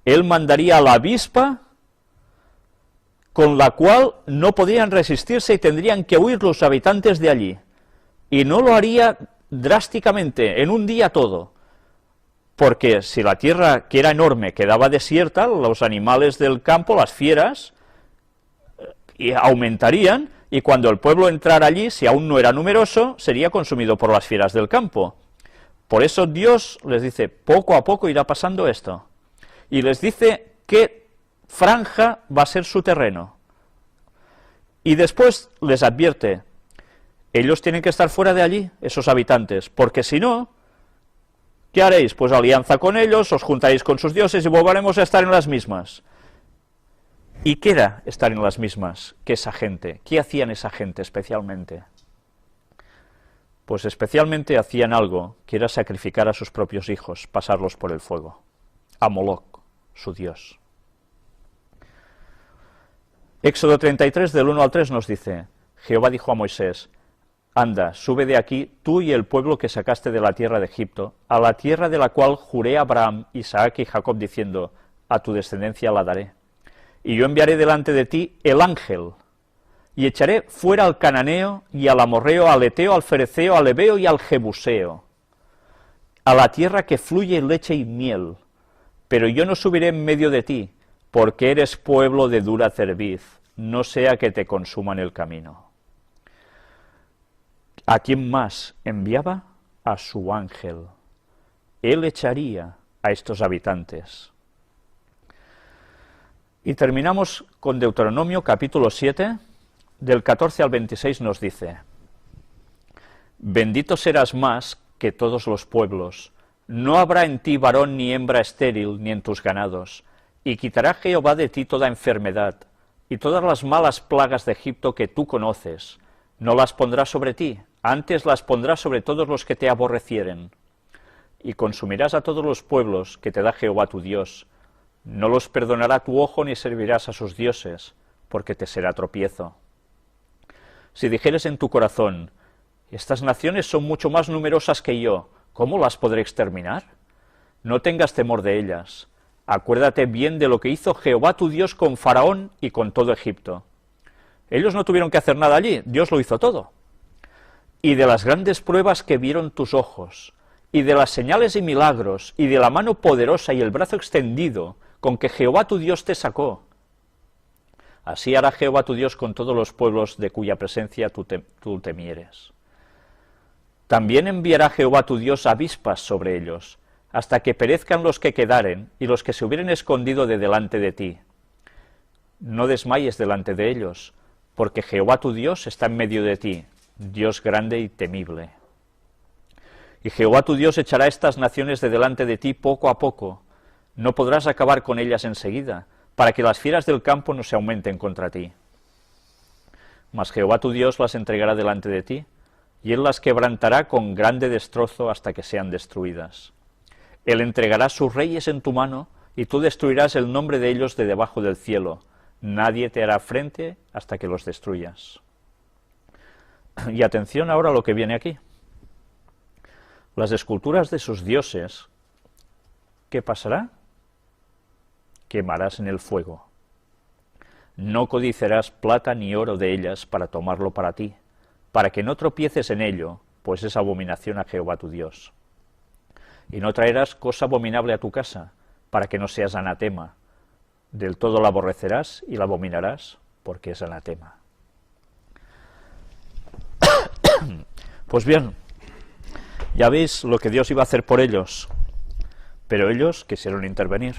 Él mandaría a la avispa con la cual no podrían resistirse y tendrían que huir los habitantes de allí. Y no lo haría drásticamente, en un día todo, porque si la tierra, que era enorme, quedaba desierta, los animales del campo, las fieras, aumentarían, y cuando el pueblo entrara allí, si aún no era numeroso, sería consumido por las fieras del campo. Por eso Dios les dice, poco a poco irá pasando esto, y les dice qué franja va a ser su terreno. Y después les advierte, ellos tienen que estar fuera de allí, esos habitantes, porque si no, ¿qué haréis? Pues alianza con ellos, os juntaréis con sus dioses y volveremos a estar en las mismas. ¿Y qué era estar en las mismas que esa gente? ¿Qué hacían esa gente especialmente? Pues especialmente hacían algo, que era sacrificar a sus propios hijos, pasarlos por el fuego, a Moloc, su dios. Éxodo 33, del 1 al 3 nos dice, Jehová dijo a Moisés, anda, sube de aquí tú y el pueblo que sacaste de la tierra de Egipto, a la tierra de la cual juré a Abraham, Isaac y Jacob, diciendo, a tu descendencia la daré. Y yo enviaré delante de ti el ángel, y echaré fuera al cananeo, y al amorreo, al eteo, al fereceo, al heveo y al jebuseo, a la tierra que fluye leche y miel. Pero yo no subiré en medio de ti, porque eres pueblo de dura cerviz, no sea que te consuman el camino. ¿A quién más enviaba? A su ángel. Él echaría a estos habitantes. Y terminamos con Deuteronomio capítulo 7, del 14 al 26 nos dice, bendito serás más que todos los pueblos, no habrá en ti varón ni hembra estéril, ni en tus ganados, y quitará Jehová de ti toda enfermedad, y todas las malas plagas de Egipto que tú conoces, no las pondrá sobre ti, antes las pondrá sobre todos los que te aborrecieren. Y consumirás a todos los pueblos que te da Jehová tu Dios, no los perdonará tu ojo ni servirás a sus dioses, porque te será tropiezo. Si dijeres en tu corazón, estas naciones son mucho más numerosas que yo, ¿cómo las podré exterminar? No tengas temor de ellas. Acuérdate bien de lo que hizo Jehová tu Dios con Faraón y con todo Egipto. Ellos no tuvieron que hacer nada allí, Dios lo hizo todo. Y de las grandes pruebas que vieron tus ojos, y de las señales y milagros, y de la mano poderosa y el brazo extendido, con que Jehová tu Dios te sacó. Así hará Jehová tu Dios con todos los pueblos de cuya presencia tú temieres. También enviará Jehová tu Dios avispas sobre ellos, hasta que perezcan los que quedaren, y los que se hubieren escondido de delante de ti. No desmayes delante de ellos, porque Jehová tu Dios está en medio de ti, Dios grande y temible. Y Jehová tu Dios echará estas naciones de delante de ti poco a poco, no podrás acabar con ellas enseguida, para que las fieras del campo no se aumenten contra ti. Mas Jehová tu Dios las entregará delante de ti, y él las quebrantará con grande destrozo hasta que sean destruidas. Él entregará sus reyes en tu mano, y tú destruirás el nombre de ellos de debajo del cielo. Nadie te hará frente hasta que los destruyas. Y atención ahora a lo que viene aquí. Las esculturas de sus dioses, ¿qué pasará? Quemarás en el fuego. No codiciarás plata ni oro de ellas para tomarlo para ti, para que no tropieces en ello, pues es abominación a Jehová tu Dios. Y no traerás cosa abominable a tu casa, para que no seas anatema. Del todo la aborrecerás y la abominarás, porque es anatema. Pues bien, ya veis lo que Dios iba a hacer por ellos, pero ellos quisieron intervenir.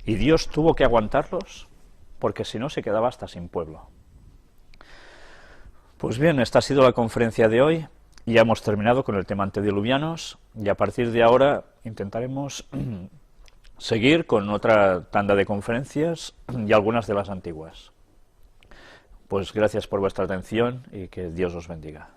Y Dios tuvo que aguantarlos, porque si no se quedaba hasta sin pueblo. Pues bien, esta ha sido la conferencia de hoy. Ya hemos terminado con el tema antediluvianos, y a partir de ahora intentaremos seguir con otra tanda de conferencias y algunas de las antiguas. Pues gracias por vuestra atención y que Dios os bendiga.